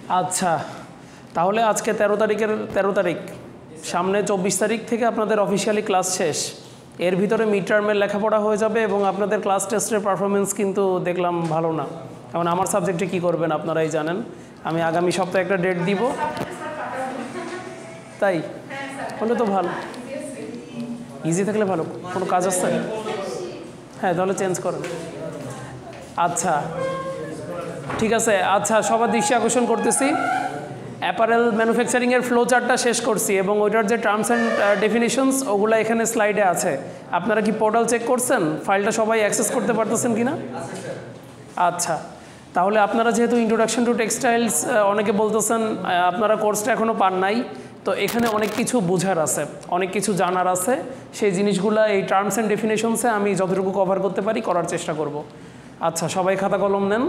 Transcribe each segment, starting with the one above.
আচ্ছা, তাহলে আজকে 13 তারিখ, সামনে 24 তারিখ থেকে আপনাদের অফিসিয়ালি ক্লাস শেষ। এর ভিতরে মিড টার্মের লেখাপড়া হয়ে যাবে এবং আপনাদের ক্লাস টেস্টের পারফরমেন্স কিন্তু দেখলাম ভালো না। এখন আমার সাবজেক্টে কি করবেন আপনারাই জানেন। আমি আগামী সপ্তাহে একটা ডেট দিব। তাই হলে তো ভালো, ইজি থাকলে ভালো। কোনো কাজ আসছে? হ্যাঁ, তাহলে চেঞ্জ করেন। আচ্ছা ঠিক আছে। আচ্ছা, সবার দৃষ্টি আকর্ষণ করতেছি, অ্যাপারেল ম্যানুফ্যাকচারিংয়ের ফ্লো চার্টটা শেষ করছি এবং ওইটার যে টার্মস অ্যান্ড ডেফিনিশনস ওগুলো এখানে স্লাইডে আছে। আপনারা কি পোর্টাল চেক করছেন? ফাইলটা সবাই অ্যাক্সেস করতে পারতেছেন কি না? আচ্ছা, তাহলে আপনারা যেহেতু ইন্ট্রোডাকশন টু টেক্সটাইলস অনেকে বলতেছেন আপনারা কোর্সটা এখনও পান নাই, তো এখানে অনেক কিছু বোঝার আছে, অনেক কিছু জানার আছে। সেই জিনিসগুলো এই টার্মস অ্যান্ড ডেফিনেশনসে আমি যতটুকু কভার করতে পারি করার চেষ্টা করব। আচ্ছা, সবাই খাতা কলম নেন।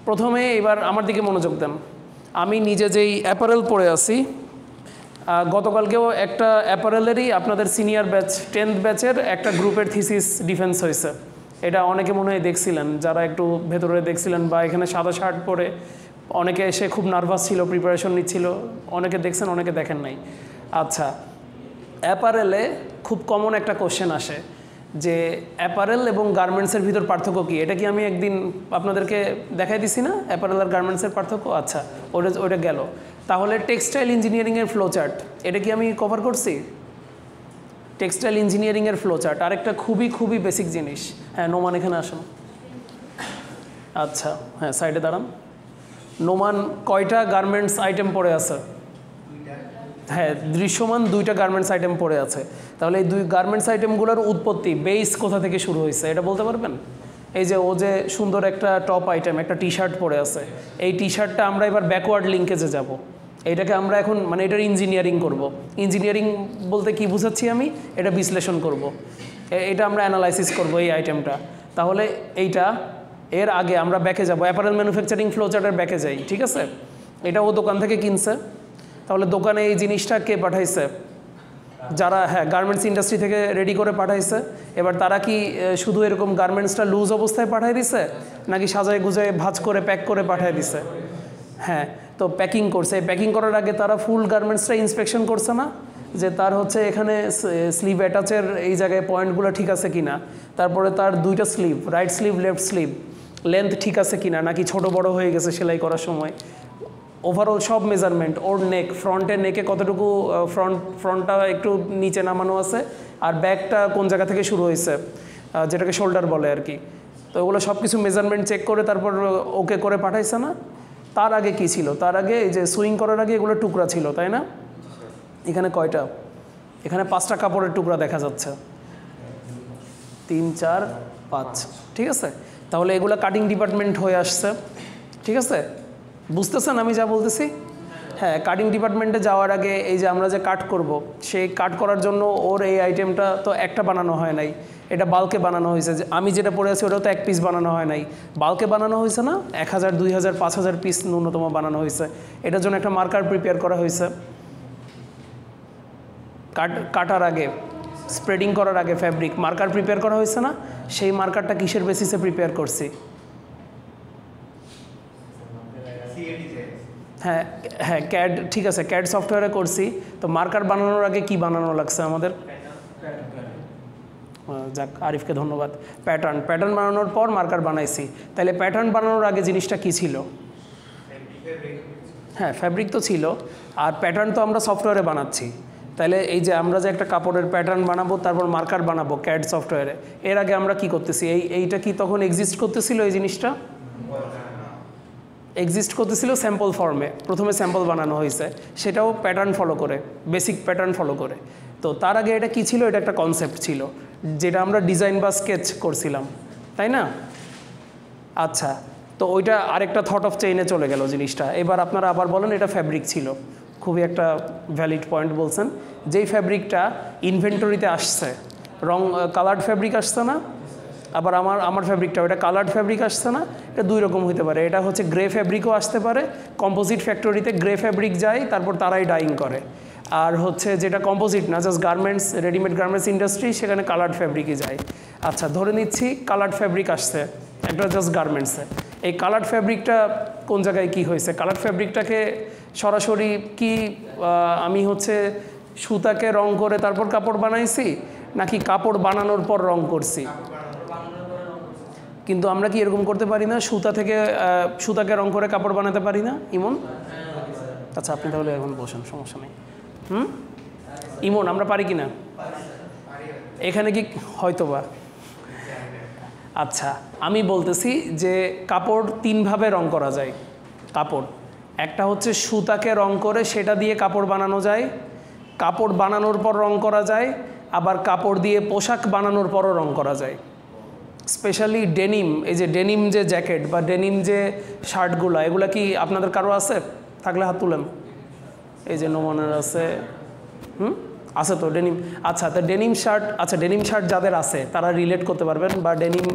প্রথমে এবার আমার দিকে মনোযোগ দেন। আমি নিজে যেই অ্যাপারেল পরে আছি, গতকালকেও একটা অ্যাপারেলেরই আপনাদের সিনিয়র ব্যাচ 10th ব্যাচের একটা গ্রুপের থিসিস ডিফেন্স হয়েছে। এটা অনেকে মনে হয় দেখছিলেন, যারা একটু ভেতরে দেখছিলেন বা এখানে সাদা শার্ট পরে অনেকে এসে খুব নার্ভাস ছিল, প্রিপারেশন নিচ্ছিল। অনেকে দেখছেন, অনেকে দেখেন নাই। আচ্ছা, অ্যাপারেলে খুব কমন একটা কোশ্চেন আসে যে অ্যাপারেল এবং গার্মেন্টসের ভিতর পার্থক্য কী? এটা কি আমি একদিন আপনাদেরকে দেখাই দিছি না, অ্যাপারেল আর গার্মেন্টসের পার্থক্য? আচ্ছা, ওটা গেল। তাহলে টেক্সটাইল ইঞ্জিনিয়ারিংয়ের ফ্লো চার্ট, এটা কি আমি কভার করছি? টেক্সটাইল ইঞ্জিনিয়ারিংয়ের ফ্লো চার্ট আরেকটা খুবই বেসিক জিনিস। হ্যাঁ, নোমান এখানে আসুন। আচ্ছা, হ্যাঁ, সাইডে দাঁড়ান। নোমান কয়টা গার্মেন্টস আইটেম পড়ে আছে? হ্যাঁ, দৃশ্যমান 2টা গার্মেন্টস আইটেম পড়ে আছে। তাহলে এই 2 গার্মেন্টস আইটেমগুলোর উৎপত্তি, বেস কোথা থেকে শুরু হয়েছে এটা বলতে পারবেন? এই যে ও যে সুন্দর একটা টপ আইটেম, একটা টি শার্ট পরে আছে, এই টি শার্টটা আমরা এবার ব্যাকওয়ার্ড লিঙ্কেজে যাব। এইটাকে আমরা এখন মানে এটার ইঞ্জিনিয়ারিং করব। ইঞ্জিনিয়ারিং বলতে কি বুঝাচ্ছি আমি? এটা বিশ্লেষণ করব, এটা আমরা অ্যানালাইসিস করব এই আইটেমটা। তাহলে এইটা এর আগে আমরা ব্যাকে যাব, অ্যাপারেল ম্যানুফ্যাকচারিং ফ্লো চার্টের ব্যাকে যাই। ঠিক আছে, এটা ও দোকান থেকে কিনছে। তাহলে দোকানে এই জিনিসটা কে পাঠাইছে? যারা, হ্যাঁ, গার্মেন্টস ইন্ডাস্ট্রি থেকে রেডি করে পাঠাইছে। এবার তারা কি শুধু এরকম গার্মেন্টসটা লুজ অবস্থায় পাঠিয়ে দিছে, নাকি সাজায় গুজায় ভাঁজ করে প্যাক করে পাঠিয়ে দিছে? হ্যাঁ, তো প্যাকিং করছে। প্যাকিং করার আগে তারা ফুল গার্মেন্টসটা ইন্সপেকশন করছে না, যে তার হচ্ছে এখানে স্লিভ অ্যাটাচের এই জায়গায় পয়েন্টগুলো ঠিক আছে কিনা, তারপরে তার 2টা sleeve, right sleeve left sleeve length ঠিক আছে কিনা, নাকি ছোট বড় হয়ে গেছে সেলাই করার সময়, ওভারঅল সব মেজারমেন্ট। ওর নেক, ফ্রন্টের নেকে কতটুকু ফ্রন্টটা একটু নিচে নামানো আছে, আর ব্যাকটা কোন জায়গা থেকে শুরু হয়েছে, যেটাকে শোল্ডার বলে আর কি। তো ওগুলো সব কিছু মেজারমেন্ট চেক করে তারপর ওকে করে পাঠাইছে না? তার আগে কি ছিল? তার আগে এই যে সুইং করার আগে এগুলো টুকরা ছিল, তাই না? এখানে কয়টা? এখানে 5টা কাপড়ের টুকরা দেখা যাচ্ছে, 3 4 5। ঠিক আছে, তাহলে এগুলো কাটিং ডিপার্টমেন্ট হয়ে আসছে। ঠিক আছে, বুঝতেছেন আমি যা বলতেছি? হ্যাঁ, কাটিং ডিপার্টমেন্টে যাওয়ার আগে এই যে আমরা যে কাট করব, সেই কাট করার জন্য ওর এই আইটেমটা তো একটা বানানো হয় নাই, এটা বাল্কে বানানো হয়েছে। যে আমি যেটা পরে আছি ওটাও তো 1 পিস বানানো হয় নাই, বাল্কে বানানো হয়েছে না? 1000 2000 5000 পিস ন্যূনতম বানানো হয়েছে। এটার জন্য একটা মার্কার প্রিপেয়ার করা হয়েছে। কাটার আগে, স্প্রেডিং করার আগে ফ্যাব্রিক মার্কার প্রিপেয়ার করা হয়েছে না? সেই মার্কারটা কিসের বেসিসে প্রিপেয়ার করছি? হ্যাঁ হ্যাঁ, ক্যাড, ঠিক আছে, ক্যাড সফটওয়্যারে করছি। তো মার্কার বানানোর আগে কি বানানো লাগছে আমাদের? যাক, আরিফকে ধন্যবাদ। প্যাটার্ন বানানোর পর মার্কার বানাইছি। তাহলে প্যাটার্ন বানানোর আগে জিনিসটা কি ছিল? হ্যাঁ, ফ্যাব্রিক তো ছিল, আর প্যাটার্ন তো আমরা সফটওয়্যারে বানাচ্ছি। তাহলে এই যে আমরা যে একটা কাপড়ের প্যাটার্ন বানাবো, তারপর মার্কার বানাবো ক্যাড সফটওয়্যারে, এর আগে আমরা কি করতেছি? এইটা কি তখন এক্সিস্ট করতেছিল? এই জিনিসটা এক্সিস্ট করতেছিল স্যাম্পল ফর্মে। প্রথমে স্যাম্পল বানানো হয়েছে, সেটাও প্যাটার্ন ফলো করে, বেসিক প্যাটার্ন ফলো করে। তো তার আগে এটা কি ছিল? এটা একটা কনসেপ্ট ছিল, যেটা আমরা ডিজাইন বা স্কেচ করছিলাম, তাই না? আচ্ছা, তো ওইটা আরেকটা থট অফ চেইনে চলে গেল জিনিসটা। এবার আপনারা আবার বলেন এটা ফ্যাব্রিক ছিল। খুবই একটা ভ্যালিড পয়েন্ট বলছেন। যেই ফ্যাব্রিকটা ইনভেন্টরিতে আসছে, রং কালার্ড ফ্যাব্রিক আসছে না? আবার আমার ফ্যাব্রিকটা ওটা কালার্ড ফ্যাব্রিক আসছে না? এটা 2 রকম হতে পারে। এটা হচ্ছে গ্রে ফ্যাব্রিকও আসতে পারে, কম্পোজিট ফ্যাক্টরিতে গ্রে ফ্যাব্রিক যায়, তারপর তারাই ডাইং করে। আর হচ্ছে যেটা কম্পোজিট না, just garments, readymade garments industry, সেখানে কালার্ড ফ্যাব্রিকই যায়। আচ্ছা, ধরে নিচ্ছি কালার্ড ফ্যাব্রিক আসছে একটা জাস্ট গার্মেন্টসে। এই কালার ফ্যাব্রিকটা কোন জায়গায় কি হয়েছে? কালার ফ্যাব্রিকটাকে সরাসরি কি আমি হচ্ছে সুতাকে রং করে তারপর কাপড় বানাইছি, নাকি কাপড় বানানোর পর রং করছি? কিন্তু আমরা কি এরকম করতে পারি না, সুতাকে রং করে কাপড় বানাতে পারি না ইমন? আচ্ছা, আপনি তাহলে এখন বসেন, সমস্যা নেই। ইমন, আমরা পারি কি না এখানে কি? হয়তোবা। আচ্ছা, আমি বলতেছি যে কাপড় তিনভাবে রং করা যায়। কাপড় একটা হচ্ছে সুতাকে রং করে সেটা দিয়ে কাপড় বানানো যায়, কাপড় বানানোর পর রং করা যায়, আবার কাপড় দিয়ে পোশাক বানানোর পরও রং করা যায়। স্পেশালি ডেনিম, এই যে ডেনিম যে জ্যাকেট বা ডেনিম যে শার্টগুলো, এগুলা কি আপনাদের কারো আছে? থাকলে হাত তুলেন। এই যে নোমানের আছে, আছে তো ডেনিম। আচ্ছা, তো ডেনিম শার্ট, আচ্ছা ডেনিম শার্ট যাদের আছে তারা রিলেট করতে পারবেন, বা ডেনিম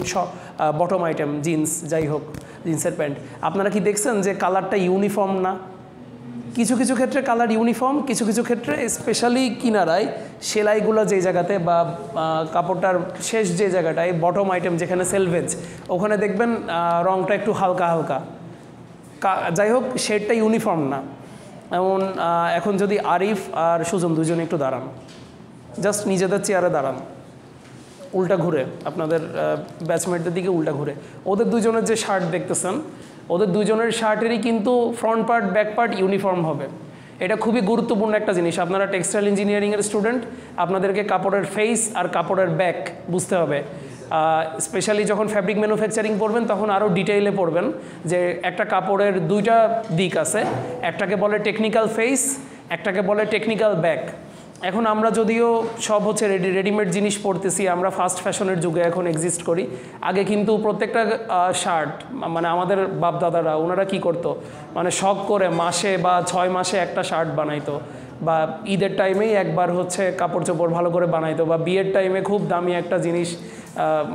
বটম আইটেম, জিন্স, যাই হোক জিন্সের প্যান্ট, আপনারা কি দেখছেন যে কালারটা ইউনিফর্ম না? কিছু কিছু ক্ষেত্রে কালার ইউনিফর্ম, কিছু কিছু ক্ষেত্রে স্পেশালি কিনারায় সেলাইগুলো যে জায়গাতে বা কাপড়টার শেষ যে জায়গাটায় বটম আইটেম যেখানে সেলভেজ, ওখানে দেখবেন রংটা একটু হালকা হালকা। যাই হোক, শেডটা ইউনিফর্ম না। এমন এখন যদি আরিফ আর সুজন দুজনে একটু দাঁড়ান, জাস্ট নিজেদের চেয়ারে দাঁড়ান, উল্টা ঘুরে, আপনাদের ব্যাচমেটদের দিকে উল্টা ঘুরে, ওদের দুজনের যে শার্ট দেখতেছেন, ওদের দুজনের শার্টেরই কিন্তু front part back part uniform হবে। এটা খুবই গুরুত্বপূর্ণ একটা জিনিস। আপনারা টেক্সটাইল ইঞ্জিনিয়ারিংয়ের স্টুডেন্ট, আপনাদেরকে কাপড়ের ফেস আর কাপড়ের ব্যাক বুঝতে হবে। স্পেশালি যখন ফ্যাব্রিক ম্যানুফ্যাকচারিং পড়বেন তখন আরও ডিটেইলে পড়বেন যে একটা কাপড়ের দুইটা দিক আছে, একটাকে বলে টেকনিক্যাল ফেস, একটাকে বলে টেকনিক্যাল ব্যাক। এখন আমরা যদিও সব হচ্ছে রেডিমেড জিনিস পরতেছি, আমরা ফাস্ট ফ্যাশনের যুগে এখন এক্সিস্ট করি। আগে কিন্তু প্রত্যেকটা শার্ট, মানে আমাদের বাপদাদারা ওনারা কি করতো, মানে শখ করে মাসে বা 6 মাসে একটা শার্ট বানাইতো, বা ঈদের টাইমেই একবার হচ্ছে কাপড় চোপড় ভালো করে বানাইতো, বা বিয়ের টাইমে খুব দামি একটা জিনিস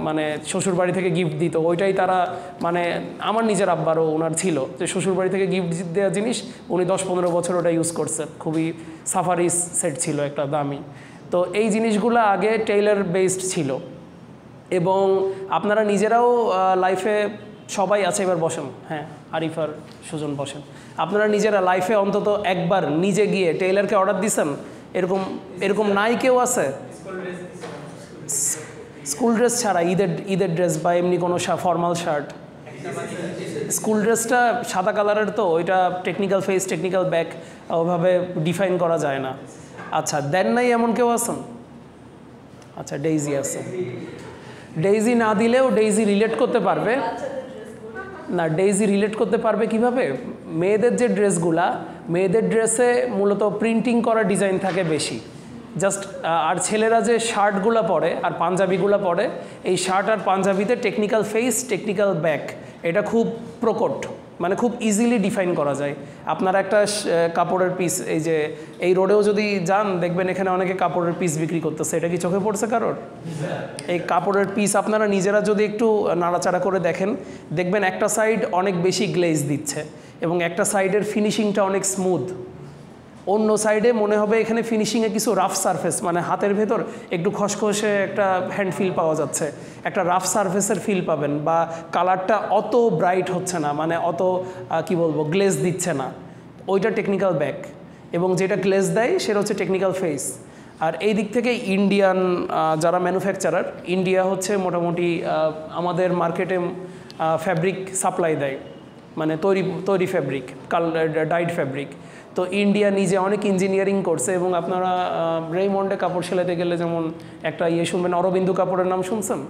মানে শ্বশুরবাড়ি থেকে গিফট দিত, ওইটাই তারা, মানে আমার নিজের আব্বারও ওনার ছিল যে শ্বশুরবাড়ি থেকে গিফট দেওয়া জিনিস উনি 10-15 বছর ওটা ইউজ করছেন, খুবই সাফারি সেট ছিল একটা দামি। তো এই জিনিসগুলো আগে টেইলার বেসড ছিল, এবং আপনারা নিজেরাও লাইফে সবাই আছে, এবার বসেন, হ্যাঁ আরিফ আর সুজন বসেন, আপনারা নিজেরা লাইফে অন্তত একবার নিজে গিয়ে টেইলারকে অর্ডার দিছেন? এরকম নাই কেউ আছে? স্কুল ড্রেস ছাড়া, ঈদের ড্রেস বা এমনি কোনো ফর্মাল শার্ট? স্কুল ড্রেসটা সাদা কালারের, তো ওইটা টেকনিক্যাল ফেস টেকনিক্যাল ব্যাক ওভাবে ডিফাইন করা যায় না। আচ্ছা, দেন নাই এমন কেউ আছেন? আচ্ছা, ডেইজি আছে। ডেইজি না দিলেও ডেইজি রিলেট করতে পারবে না। ডেইজি রিলেট করতে পারবে কিভাবে? মেয়েদের যে ড্রেসগুলা, মেয়েদের ড্রেসে মূলত প্রিন্টিং করা ডিজাইন থাকে বেশি, জাস্ট। আর ছেলেরা যে শার্টগুলো পরে আর পাঞ্জাবিগুলো পরে, এই শার্ট আর পাঞ্জাবিতে টেকনিক্যাল ফেস টেকনিক্যাল ব্যাক এটা খুব প্রকট, মানে খুব ইজিলি ডিফাইন করা যায়। আপনারা একটা কাপড়ের পিস, এই যে এই রোডেও যদি যান দেখবেন এখানে অনেকে কাপড়ের পিস বিক্রি করতেছে, এটা কি চোখে পড়ছে কারোর? এই কাপড়ের পিস আপনারা নিজেরা যদি একটু নাড়াচাড়া করে দেখেন, দেখবেন একটা সাইড অনেক বেশি গ্লেজ দিচ্ছে এবং একটা সাইডের ফিনিশিংটা অনেক স্মুথ, অন্য সাইডে মনে হবে এখানে ফিনিশিংয়ে কিছু রাফ সারফেস, মানে হাতের ভেতর একটু খসখসে একটা হ্যান্ড ফিল পাওয়া যাচ্ছে, একটা রাফ সারফেসের ফিল পাবেন, বা কালারটা অত ব্রাইট হচ্ছে না, মানে অত কি বলবো গ্লেজ দিচ্ছে না, ওইটা টেকনিক্যাল ব্যাক। এবং যেটা গ্লেজ দেয় সেটা হচ্ছে টেকনিক্যাল ফেস। আর এই দিক থেকে ইন্ডিয়ান যারা ম্যানুফ্যাকচারার, ইন্ডিয়া হচ্ছে মোটামুটি আমাদের মার্কেটে ফ্যাব্রিক সাপ্লাই দেয়, মানে তৈরি ফ্যাব্রিক, ডাইড ফ্যাব্রিক। তো ইন্ডিয়া নিজে অনেক ইঞ্জিনিয়ারিং করছে, এবং আপনারা রেইমন্ডে কাপড় সেলাইতে গেলে যেমন একটা শুনবেন, অরবিন্দু কাপড়ের নাম শুনছেন?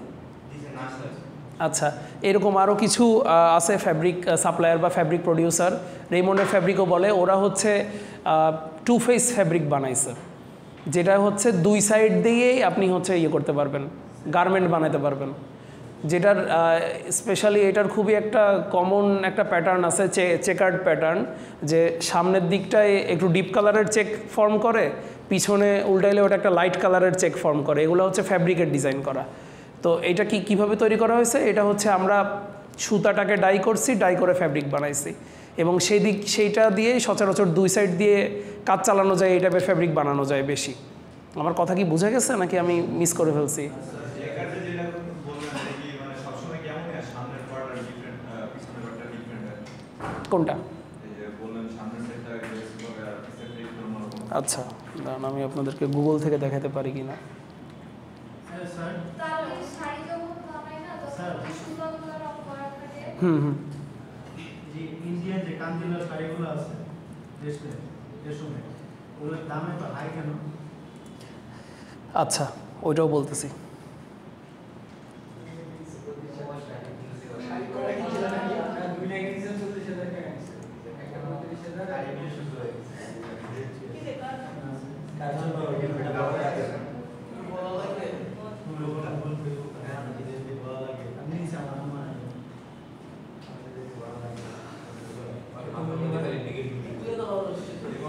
আচ্ছা, এরকম আরও কিছু আছে ফ্যাব্রিক সাপ্লায়ার বা ফ্যাব্রিক প্রডিউসার, রেইমন্ডের ফ্যাব্রিকও বলে। ওরা হচ্ছে 2 ফেস ফ্যাব্রিক বানাইছে, যেটা হচ্ছে 2 সাইড দিয়েই আপনি হচ্ছে করতে পারবেন, গার্মেন্ট বানাতে পারবেন। যেটার স্পেশালি এটার খুবই একটা কমন একটা প্যাটার্ন আছে, চেকার্ড প্যাটার্ন, যে সামনের দিকটায় একটু ডিপ কালারের চেক ফর্ম করে, পিছনে উল্টাইলে ওটা একটা লাইট কালারের চেক ফর্ম করে। এগুলো হচ্ছে ফ্যাব্রিকের ডিজাইন করা। তো এটা কিভাবে তৈরি করা হয়েছে? এটা হচ্ছে আমরা সুতাটাকে ডাই করছি, ডাই করে ফ্যাব্রিক বানাইছি, এবং সেইটা দিয়েই সচরাচর 2 সাইড দিয়ে কাজ চালানো যায়, এই টাইপের ফ্যাব্রিক বানানো যায় বেশি। আমার কথা কি বোঝা গেছে নাকি আমি মিস করে ফেলছি? কোনটা? আচ্ছা, দাঁড়ান আমি আপনাদেরকে গুগল থেকে দেখাতে পারি কি না। হুম হুম ইন্ডিয়ান যে কাঞ্জিলার শাড়িগুলো আছে রেশমে, ওগুলোর দাম এত হাই কেন? আচ্ছা, ওইটাও বলতেছি।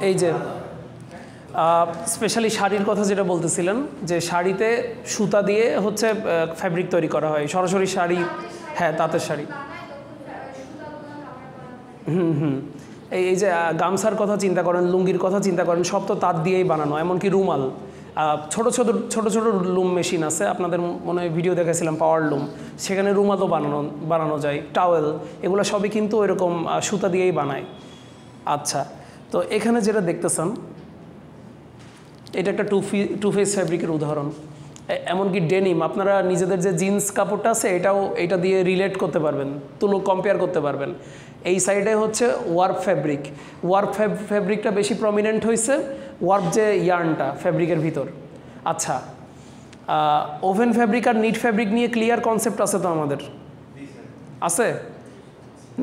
এই যে স্পেশালি শাড়ির কথা যেটা বলতেছিলেন, যে শাড়িতে সুতা দিয়ে হচ্ছে ফ্যাব্রিক তৈরি করা হয়, সরাসরি শাড়ি, হ্যাঁ তাঁতের শাড়ি। হুম এই যে গামছার কথা চিন্তা করেন, লুঙ্গির কথা চিন্তা করেন, সব তো তাঁত দিয়েই বানানো। এমনকি রুমাল, ছোট ছোট লুম মেশিন আছে, আপনাদের মনে হয় ভিডিও দেখেছিলাম পাওয়ার লুম, সেখানে রুমালও বানানো যায়, টাওয়েল, এগুলো সবই কিন্তু এরকম সুতা দিয়েই বানায়। আচ্ছা, তো এখানে যেটা দেখতেছেন এটা একটা টু ফেস ফ্যাব্রিকের উদাহরণ। এমনকি ডেনিম, আপনারা নিজেদের যে জিন্স কাপড়টা আছে এটা দিয়ে রিলেট করতে পারবেন, কম্পেয়ার করতে পারবেন। এই সাইডে হচ্ছে ওয়ার্প ফ্যাব্রিক, ফ্যাব্রিকটা বেশি প্রমিনেন্ট হয়েছে, ওয়ার্প যে ইয়ার্নটা ফ্যাব্রিকের ভিতর। আচ্ছা, ওভেন ফ্যাব্রিক আর নিট ফ্যাব্রিক নিয়ে ক্লিয়ার কনসেপ্ট আছে তো আমাদের? আছে?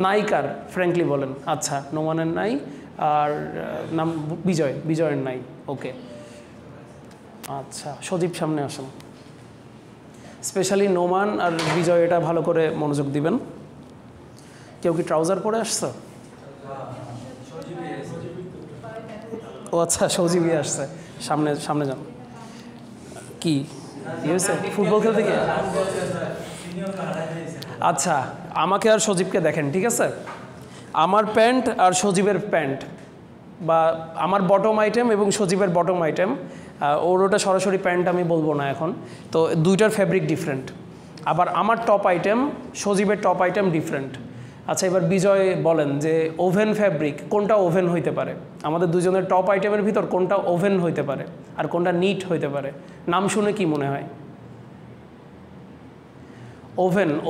নাইকার ফ্র্যাঙ্কলি বলেন। আচ্ছা, নোমানের নাই, আর নাম বিজয়ের নাই। ওকে, আচ্ছা সজীব সামনে আসেন। স্পেশালি নোমান আর বিজয় এটা ভালো করে মনোযোগ দিবেন। কেউ কি ট্রাউজার পরে আসছে? ও আচ্ছা, সজীবই আসছে। সামনে যান। কি হয়েছে? ফুটবল খেলতে গিয়ে? আচ্ছা, আমাকে আর সজীবকে দেখেন, ঠিক আছে? আমার প্যান্ট আর সজীবের প্যান্ট, বা আমার বটম আইটেম এবং সজীবের বটম আইটেম, ওটা সরাসরি প্যান্ট আমি বলবো না এখন, তো দুইটার ফ্যাব্রিক ডিফারেন্ট। আবার আমার টপ আইটেম, সজীবের টপ আইটেম ডিফারেন্ট। আচ্ছা, এবার বিজয় বলেন যে ওভেন ফ্যাব্রিক কোনটা ওভেন হইতে পারে? আমাদের দুজনের টপ আইটেমের ভিতর কোনটা ওভেন হইতে পারে আর কোনটা নিট হইতে পারে? নাম শুনে কি মনে হয়?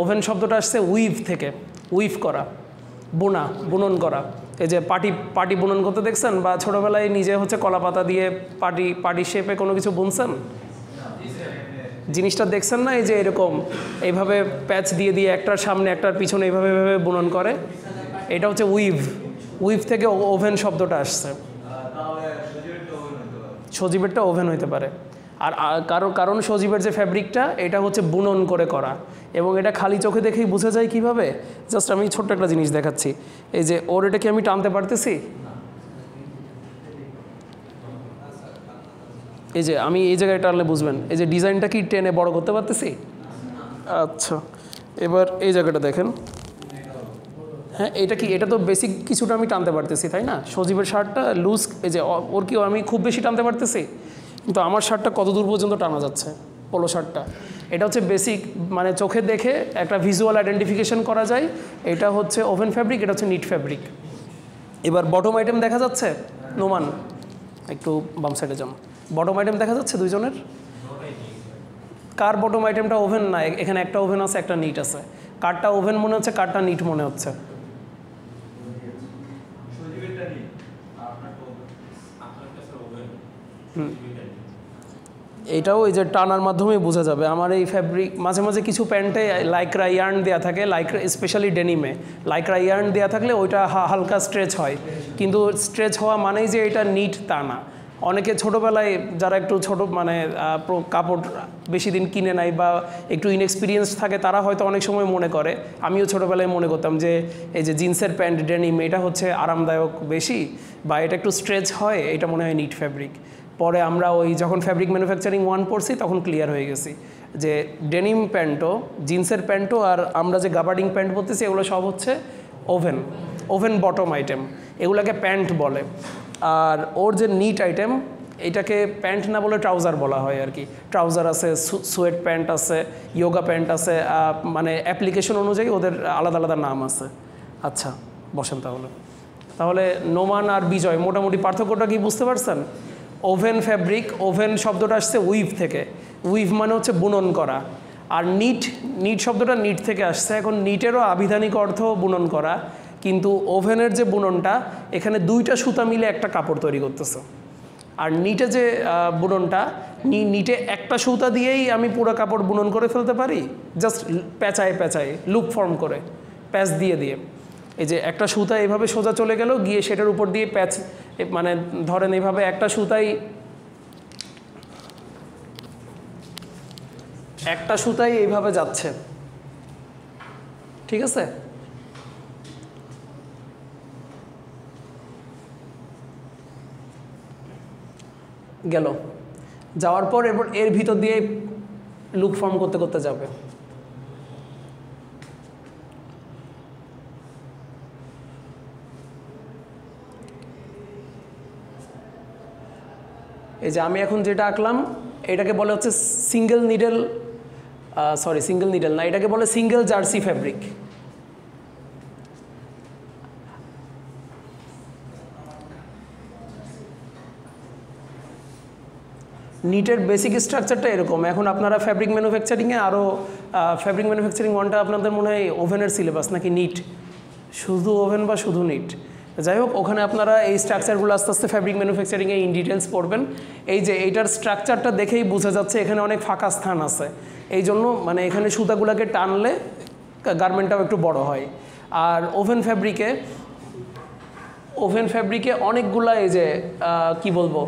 ওভেন শব্দটা আসছে উইভ থেকে, উইভ করা, বুনন করা। এই যে পাটি বুনন করতে দেখছেন, বা ছোটোবেলায় নিজে হচ্ছে কলা পাতা দিয়ে পাটি শেপে কোনো কিছু বুনছেন, জিনিসটা দেখছেন না? এই যে এরকম এইভাবে প্যাচ দিয়ে একটার সামনে একটার পিছনে এইভাবে বুনন করে, এটা হচ্ছে উইভ থেকে ওভেন শব্দটা আসছে। সজীবেরটা ওভেন হইতে পারে। আর কারণ সজীবের যে ফ্যাব্রিকটা, এটা হচ্ছে বুনন করে করা, এবং এটা খালি চোখে দেখেই বোঝা যায় কিভাবে। জাস্ট আমি ছোট্ট একটা জিনিস দেখাচ্ছি। এই যে ওর, এটা কি আমি টানতে পারতেছি? এই যে আমি এই জায়গায় টানলে বুঝবেন, এই যে ডিজাইনটা কি টেনে বড় করতে পারতেছি? আচ্ছা, এবার এই জায়গাটা দেখেন। হ্যাঁ, এটা তো বেসিক কিছুটা আমি টানতে পারতেছি, তাই না? সজীবের শার্টটা লুজ, এই যে ওর কি আমি খুব বেশি টানতে পারতেছি, কিন্তু আমার শার্টটা কত দূর পর্যন্ত টানা যাচ্ছে, পোলো শার্টটা। এটা হচ্ছে বেসিক, মানে চোখে দেখে একটা ভিজুয়াল আইডেন্টিফিকেশন করা যায়। এটা হচ্ছে ওভেন ফ্যাব্রিক, এটা হচ্ছে নিট ফ্যাব্রিক। এবার বটম আইটেম দেখা যাচ্ছে? নোমান একটু বাম সাইডে যান। বটম আইটেম দেখা যাচ্ছে দুইজনের? কার বটম আইটেমটা ওভেন না? এখানে একটা ওভেন আছে, একটা নিট আছে। কারটা ওভেন মনে হচ্ছে, কারটা নিট মনে হচ্ছে? এটাও এই যে টানার মাধ্যমে বোঝা যাবে। আমার এই ফ্যাব্রিক মাঝে মাঝে কিছু প্যান্টে লাইক্রা ইয়ার্ন দেওয়া থাকে, লাইক্রা স্পেশালি ডেনিমে লাইক্রা ইয়ার্ন দেওয়া থাকলে ওইটা হালকা স্ট্রেচ হয়, কিন্তু স্ট্রেচ হওয়া মানেই যে এটা নিট তা না। অনেকে ছোটোবেলায় যারা একটু মানে কাপড় বেশি দিন কিনে নেয় বা একটু ইনএক্সপিরিয়েন্স থাকে, তারা হয়তো অনেক সময় মনে করে, আমিও ছোটোবেলায় মনে করতাম যে এই যে জিন্সের প্যান্ট ডেনিম, এটা হচ্ছে আরামদায়ক বেশি, বা এটা একটু স্ট্রেচ হয়, এটা মনে হয় নিট ফ্যাব্রিক। পরে আমরা যখন ফ্যাব্রিক ম্যানুফ্যাকচারিং 1 পড়ছি, তখন ক্লিয়ার হয়ে গেছি যে ডেনিম প্যান্টও, জিন্সের প্যান্টও, আর আমরা যে গাবার্ডিং প্যান্ট বলতেছি, এগুলো সব হচ্ছে ওভেন বটম আইটেম, এগুলোকে প্যান্ট বলে। আর ওর যে নিট আইটেম, এটাকে প্যান্ট না বলে ট্রাউজার বলা হয় আর কি। ট্রাউজার আছে, সোয়েট প্যান্ট আছে, ইয়োগা প্যান্ট আছে, মানে অ্যাপ্লিকেশন অনুযায়ী ওদের আলাদা আলাদা নাম আছে। আচ্ছা, বসেন তাহলে নোমান আর বিজয় মোটামুটি পার্থক্যটা কি বুঝতে পারছেন? ওভেন ফ্যাব্রিক, ওভেন শব্দটা আসছে উইভ থেকে, উইভ মানে হচ্ছে বুনন করা, আর নিট শব্দটা নিট থেকে আসছে। এখন নিটেরও আবিধানিক অর্থ বুনন করা, কিন্তু ওভেনের যে বুননটা এখানে দুইটা সুতা মিলে একটা কাপড় তৈরি করতেছে। আর নিটে যে বুননটা, নিটে একটা সুতা দিয়েই আমি পুরো কাপড় বুনন করে ফেলতে পারি, জাস্ট পেঁচায় লুপ ফর্ম করে প্যাচ দিয়ে। এই যে একটা সুতা এইভাবে সোজা চলে গেল, গিয়ে সেটার উপর দিয়ে প্যাচ, মানে ধরেন এইভাবে একটা সুতাই এইভাবে যাচ্ছে, ঠিক আছে? গেল, যাওয়ার পর এরপর এর ভিতর দিয়ে লুপ ফর্ম করতে করতে যাবে। এই যে আমি এখন যেটা আঁকলাম এটাকে বলে হচ্ছে সিঙ্গেল নিডল না, এটাকে বলে সিঙ্গেল জার্সি ফ্যাব্রিক। নিটের বেসিক স্ট্রাকচারটা এরকম। এখন আপনারা ফ্যাব্রিক ম্যানুফ্যাকচারিংয়ে আরও ফ্যাব্রিক ম্যানুফ্যাকচারিং 1টা আপনাদের মনে হয় ওভেনের সিলেবাস নাকি নিট, শুধু ওভেন বা শুধু নিট, যাই হোক ওখানে আপনারা এই স্ট্রাকচারগুলো আস্তে আস্তে ফ্যাব্রিক ম্যানুফ্যাকচারিংয়ে ইন ডিটেলস পড়বেন। এই যে এইটার স্ট্রাকচারটা দেখেই বোঝা যাচ্ছে এখানে অনেক ফাঁকা স্থান আছে, এই জন্য মানে এখানে সুতাগুলোকে টানলে গার্মেন্টটাও একটু বড় হয়। আর ওভেন ফ্যাব্রিকে অনেকগুলা এই যে কি বলবো,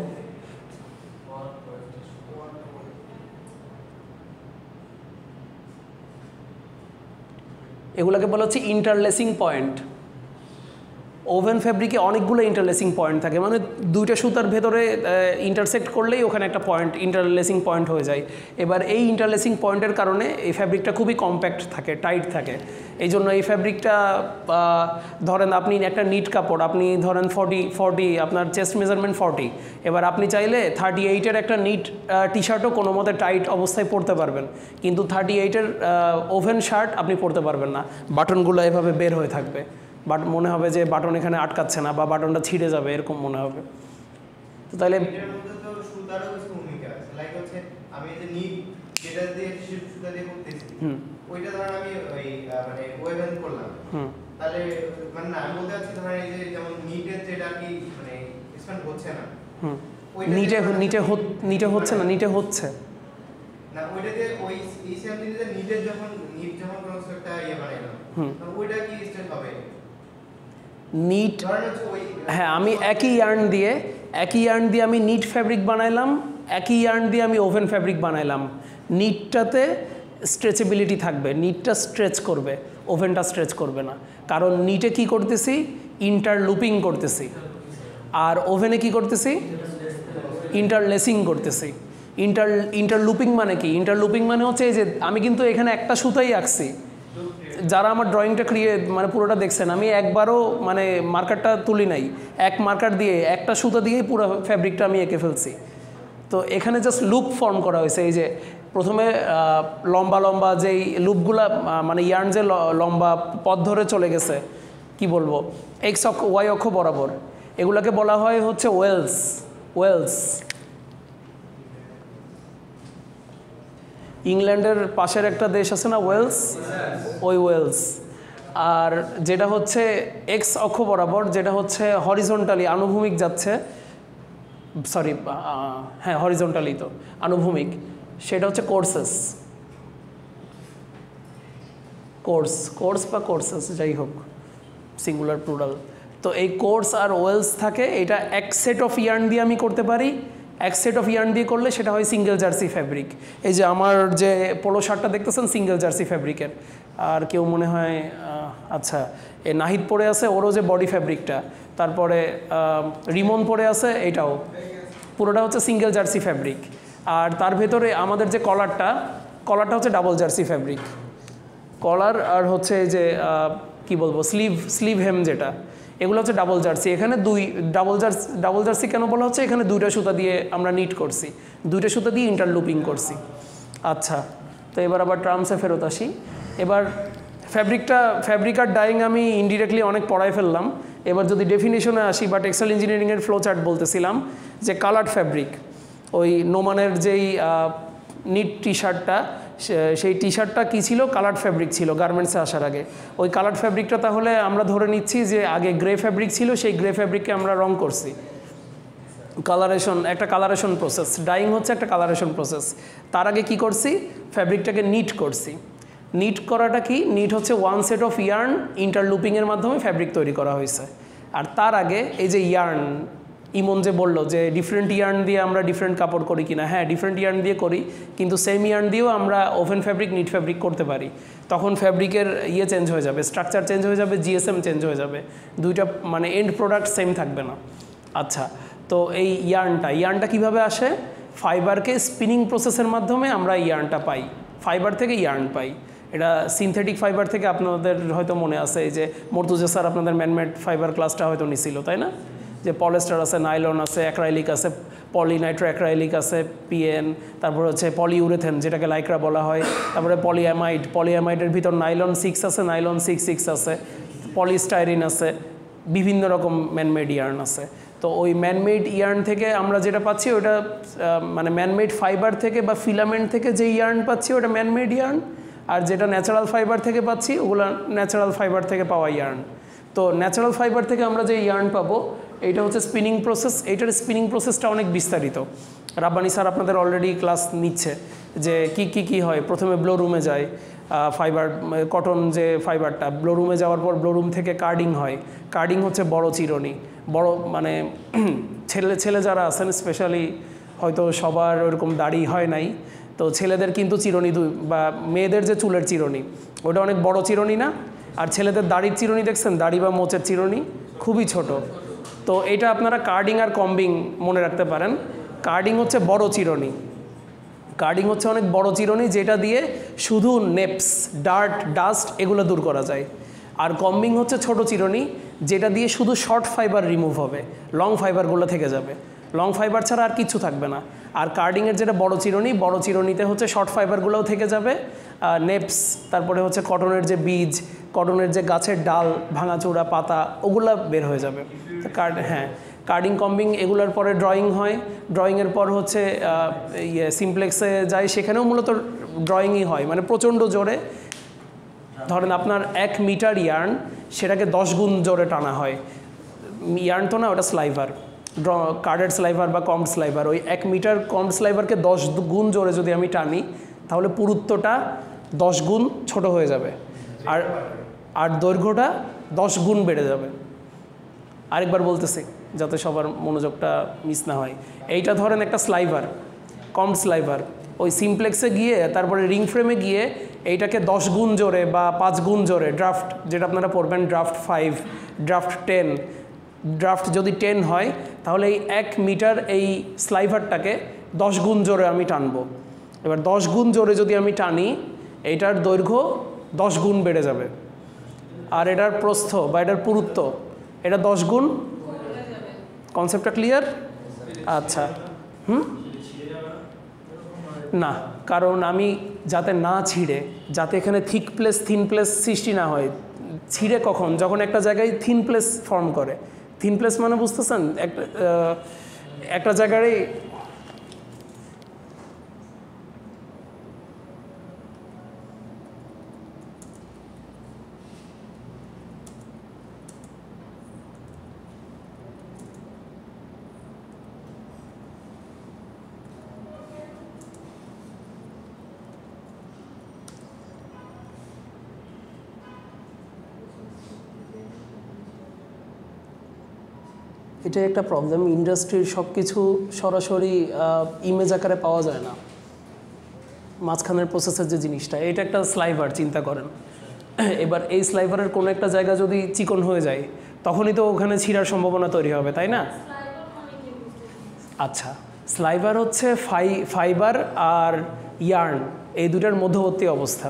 এগুলোকে বলা হচ্ছে ইন্টারলেসিং পয়েন্ট। ওভেন ফ্যাব্রিকে অনেকগুলো ইন্টারলেসিং পয়েন্ট থাকে, মানে দুইটা সুতার ভেতরে ইন্টারসেক্ট করলেই ওখানে একটা পয়েন্ট, ইন্টারলেসিং পয়েন্ট হয়ে যায়। এবার এই ইন্টারলেসিং পয়েন্টের কারণে এই ফ্যাব্রিকটা খুবই কম্প্যাক্ট থাকে, টাইট থাকে। এই জন্য এই ফ্যাব্রিকটা ধরেন আপনি একটা নিট কাপড়, আপনি ধরেন 40 আপনার চেস্ট মেজারমেন্ট 40, এবার আপনি চাইলে 38-এর একটা নিট টি শার্টও কোনো মতে টাইট অবস্থায় পরতে পারবেন, কিন্তু 38-এর ওভেন শার্ট আপনি পরতে পারবেন না, বাটনগুলো এভাবে বের হয়ে থাকবে, বাট মনে হবে যে বাটন এখানে আটকাচ্ছে না বা বাটনটা ছিঁড়ে যাবে, এরকম মনে হবে। তো তাহলে এর মধ্যে তো সুতারও কিছু ভূমিকা আছে, লাইক হচ্ছে আমি যে নিট যেটা দিয়ে সুতা দিয়ে করতেছি, ওইটা ধরেন আমি ওই মানে ওয়েভেন করলাম, তাহলে মানে না আমি বলতে চাচ্ছি ধরেন এই যে যেমন নিটের যেটা কি মানে এক্সপ্যান্ড হচ্ছে না, নিটে হচ্ছে না ওইটা দিয়ে ওই এই সেম জিনিসে নিট যখন কোনো একটা ইয়ে বানাইলাম, ওইটা কি স্টেপ হবে নিট? হ্যাঁ, আমি একই ইয়ার্ন দিয়ে আমি নিট ফ্যাব্রিক বানাইলাম, একই ইয়ার্ন দিয়ে আমি ওভেন ফ্যাব্রিক বানাইলাম। নিটটাতে স্ট্রেচেবিলিটি থাকবে, নিটটা স্ট্রেচ করবে, ওভেনটা স্ট্রেচ করবে না, কারণ নিটে কি করতেছি, ইন্টারলুপিং করতেছি, আর ওভেনে কি করতেছি, ইন্টারলেসিং করতেছি। ইন্টারলুপিং মানে কি? ইন্টারলুপিং মানে হচ্ছে এই যে আমি কিন্তু এখানে একটা সুতাই আঁকছি, যারা আমার ড্রয়িংটা মানে পুরোটা দেখছেন, আমি একবারও মানে মার্কারটা তুলি নাই, এক মার্কার দিয়ে একটা সুতা দিয়েই পুরো ফ্যাব্রিকটা আমি এঁকে ফেলছি। তো এখানে জাস্ট লুপ ফর্ম করা হয়েছে, এই যে প্রথমে লম্বা যেই লুপগুলা মানে ইয়ার্ন যে লম্বা পথ ধরে চলে গেছে, কি বলবো, এক্স অক্ষ ওয়াই অক্ষ বরাবর, এগুলাকে বলা হয় হচ্ছে ওয়েলস। ইংল্যান্ডের পাশের একটা দেশ আছে না ওয়েলস, ওই ওয়েলস। আর যেটা হচ্ছে এক্স অক্ষ বরাবর, যেটা হচ্ছে হরিজন্টালি আনুভূমিক যাচ্ছে, হ্যাঁ হরিজন্টালি তো আনুভূমিক, সেটা হচ্ছে কোর্স বা কোর্সেস, যাই হোক সিঙ্গুলার প্লুরাল। তো এই কোর্স আর ওয়েলস থাকে, এটা এক সেট অফ ইয়ার্ন দিয়ে আমি করতে পারি, এক সেট অফ ইয়ার্ন দিয়ে করলে সেটা হয় সিঙ্গেল জার্সি ফ্যাব্রিক। এই যে আমার যে পোলো শার্টটা দেখতেছেন সিঙ্গেল জার্সি ফ্যাব্রিকের, আর কেউ মনে হয় আচ্ছা এ নাহিদ পরে আছে, ওরও যে বডি ফ্যাব্রিকটা, তারপরে রিমন পরে আছে, এটাও পুরোটা হচ্ছে সিঙ্গেল জার্সি ফ্যাব্রিক। আর তার ভেতরে আমাদের যে কলারটা হচ্ছে ডাবল জার্সি ফ্যাব্রিক, কলার আর হচ্ছে এই যে কি বলবো স্লিভ হেম যেটা, এগুলো হচ্ছে ডাবল জার্সি। এখানে ডাবল জার্সি কেন বলা হচ্ছে, এখানে দুইটা সুতা দিয়ে আমরা নিট করছি, দুইটা সুতা দিয়ে ইন্টারলুপিং করছি। আচ্ছা, তো এবার আবার টার্মসে ফেরত আসি। এবার ফ্যাব্রিক আর ডাইং আমি ইনডিরেক্টলি অনেক পড়ায় ফেললাম। এবার যদি ডেফিনেশনে আসি বা টেক্সটাইল ইঞ্জিনিয়ারিংয়ের ফ্লো চার্ট বলতেছিলাম যে কালার্ড ফ্যাব্রিক, ওই নোমানের যেই নিট টি শার্টটা, সেই টি শার্টটা কী ছিল? কালার্ড ফ্যাব্রিক ছিল গার্মেন্টসে আসার আগে। ওই কালার্ড ফ্যাব্রিকটা তাহলে আমরা ধরে নিচ্ছি যে আগে গ্রে ফ্যাব্রিক ছিল, সেই গ্রে ফ্যাব্রিককে আমরা রং করছি। কালারেশন, একটা কালারেশন প্রসেস, ডাইং হচ্ছে একটা কালারেশন প্রসেস। তার আগে কি করছি? ফ্যাব্রিকটাকে নিট করছি। নিট করাটা কি? নিট হচ্ছে ওয়ান সেট অফ ইয়ার্ন ইন্টারলুপিংয়ের মাধ্যমে ফ্যাব্রিক তৈরি করা হয়েছে। আর তার আগে এই যে ইয়ার্ন, ইমন যে বললো যে ডিফারেন্ট ইয়ার্ন দিয়ে আমরা ডিফারেন্ট কাপড় করি কিনা, হ্যাঁ ডিফারেন্ট ইয়ার্ন দিয়ে করি, কিন্তু সেম ইয়ার্ন দিয়েও আমরা ওভেন ফ্যাব্রিক, নিট ফ্যাব্রিক করতে পারি। তখন ফ্যাব্রিকের চেঞ্জ হয়ে যাবে, স্ট্রাকচার চেঞ্জ হয়ে যাবে, জিএসএম চেঞ্জ হয়ে যাবে, দুইটা মানে এন্ড প্রোডাক্ট সেম থাকবে না। আচ্ছা, তো এই ইয়ার্নটা কিভাবে আসে? ফাইবারকে স্পিনিং প্রসেসের মাধ্যমে আমরা ইয়ার্নটা পাই, ফাইবার থেকে ইয়ার্ন পাই। এটা সিনথেটিক ফাইবার থেকে আপনাদের হয়তো মনে আছে, এই যে মর্তুজা স্যার আপনাদের ম্যানমেড ফাইবার ক্লাসটা হয়তো নিছিল, তাই না? যে পলিস্টার আছে, নাইলন আছে, অ্যাক্রাইলিক আছে, পলিনাইট্রো অ্যাক্রাইলিক আছে, পিএন, তারপর হচ্ছে পলিউরেথেন যেটাকে লাইক্রা বলা হয়, তারপরে পলিঅ্যামাইডের ভিতর নাইলন 6 আছে, নাইলন 6 আছে, পলিস্টাইরিন আছে, বিভিন্ন রকম ম্যানমেড ইয়ার্ন আছে। তো ওই ম্যানমেড ইয়ার্ন থেকে আমরা যেটা পাচ্ছি ওটা মানে ম্যানমেড ফাইবার থেকে বা ফিলামেন্ট থেকে যে ইয়ার্ন পাচ্ছি ওটা ম্যানমেড ইয়ার্ন, আর যেটা ন্যাচারাল ফাইবার থেকে পাচ্ছি ওগুলো ন্যাচারাল ফাইবার থেকে পাওয়া ইয়ার্ন। তো ন্যাচারাল ফাইবার থেকে আমরা যে ইয়ার্ন পাবো এইটা হচ্ছে স্পিনিং প্রসেস। এইটার স্পিনিং প্রসেসটা অনেক বিস্তারিত। রাব্বানি স্যার আপনাদের অলরেডি ক্লাস নিচ্ছে যে কি হয়। প্রথমে ব্লো রুমে যায় ফাইবার, কটন যে ফাইবারটা, ব্লো রুমে যাওয়ার পর ব্লো রুম থেকে কার্ডিং হয়। কার্ডিং হচ্ছে বড় চিরুনি, বড় মানে ছেলে যারা আছেন স্পেশালি হয়তো সবার ওরকম দাড়ি হয় নাই, তো ছেলেদের কিন্তু চিরুনি বা মেয়েদের যে চুলের চিরুনি ওটা অনেক বড় চিরুনি না? আর ছেলেদের দাড়ির চিরুনি দেখছেন, দাড়ি বা মোচের চিরুনি খুবই ছোট। তো এটা আপনারা কার্ডিং আর কম্বিং মনে রাখতে পারেন। কার্ডিং হচ্ছে বড় চিরুনি, কার্ডিং হচ্ছে অনেক বড় চিরুনি যেটা দিয়ে শুধু নেপস, ডাস্ট এগুলো দূর করা যায়। আর কম্বিং হচ্ছে ছোট চিরুনি যেটা দিয়ে শুধু শর্ট ফাইবার রিমুভ হবে, লং ফাইবারগুলো থেকে যাবে, লং ফাইবার ছাড়া আর কিছু থাকবে না। আর কার্ডিংয়ের যেটা বড় চিরুনিতে হচ্ছে শর্ট ফাইবারগুলোও থেকে যাবে, নেপস, তারপরে হচ্ছে কটনের যে বীজ, কটনের যে গাছের ডাল, ভাঙাচোরা পাতা, ওগুলা বের হয়ে যাবে। হ্যাঁ, কার্ডিং কম্বিং এগুলোর পরে ড্রয়িং হয়, ড্রয়িংয়ের পর হচ্ছে সিমপ্লেক্সে যায়, সেখানেও মূলত ড্রয়িংই হয়, মানে প্রচণ্ড জোরে। ধরেন আপনার 1 মিটার ইয়ার্ন, সেটাকে 10 গুণ জোরে টানা হয়। ইয়ার্ন তো না, ওটা স্লাইভার, কার্ডেড স্লাইভার বা কম্ড স্লাইভার। ওই 1 মিটার কম্ড স্লাইভারকে 10 গুণ জোরে যদি আমি টানি তাহলে পুরুত্বটা 10 গুণ ছোট হয়ে যাবে, আর দৈর্ঘ্যটা 10 গুণ বেড়ে যাবে। আরেকবার বলতেছি যাতে সবার মনোযোগটা মিস না হয়। এইটা ধরেন একটা স্লাইভার, কম্ড স্লাইভার, ওই সিমপ্লেক্সে গিয়ে তারপরে রিং ফ্রেমে গিয়ে এইটাকে 10 গুণ জোরে বা 5 গুণ জোরে, ড্রাফট যেটা আপনারা পড়বেন ড্রাফট 5, ড্রাফট 10, ড্রাফট যদি 10 হয় তাহলে এই 1 মিটার এই স্লাইভারটাকে 10 গুণ জোরে আমি টানবো। এবার 10 গুণ জোরে যদি আমি টানি এইটার দৈর্ঘ্য 10 গুণ বেড়ে যাবে, আর এটার প্রস্থ বা এটার পুরুত্ব এটা 10 গুণ। কনসেপ্টটা ক্লিয়ার? আচ্ছা, না, কারণ আমি যাতে না ছিঁড়ে, যাতে এখানে থিক প্লেস থিন প্লেস সৃষ্টি না হয়। ছিঁড়ে কখন? যখন একটা জায়গায় থিন প্লেস ফর্ম করে। থিন প্লেস মানে বুঝতেছেন, একটা জায়গায় এটাই একটা প্রবলেম। ইন্ডাস্ট্রির সব কিছু সরাসরি ইমেজ আকারে পাওয়া যায় না। মাঝখানের প্রসেসের যে জিনিসটা, এটা একটা স্লাইভার, চিন্তা করেন। এবার এই স্লাইভারের কোনো একটা জায়গা যদি চিকন হয়ে যায় তখনই তো ওখানে ছিঁড়ার সম্ভাবনা তৈরি হবে, তাই না? আচ্ছা, স্লাইভার হচ্ছে ফাইবার আর ইয়ার্ন এই দুটার মধ্যবর্তী অবস্থা।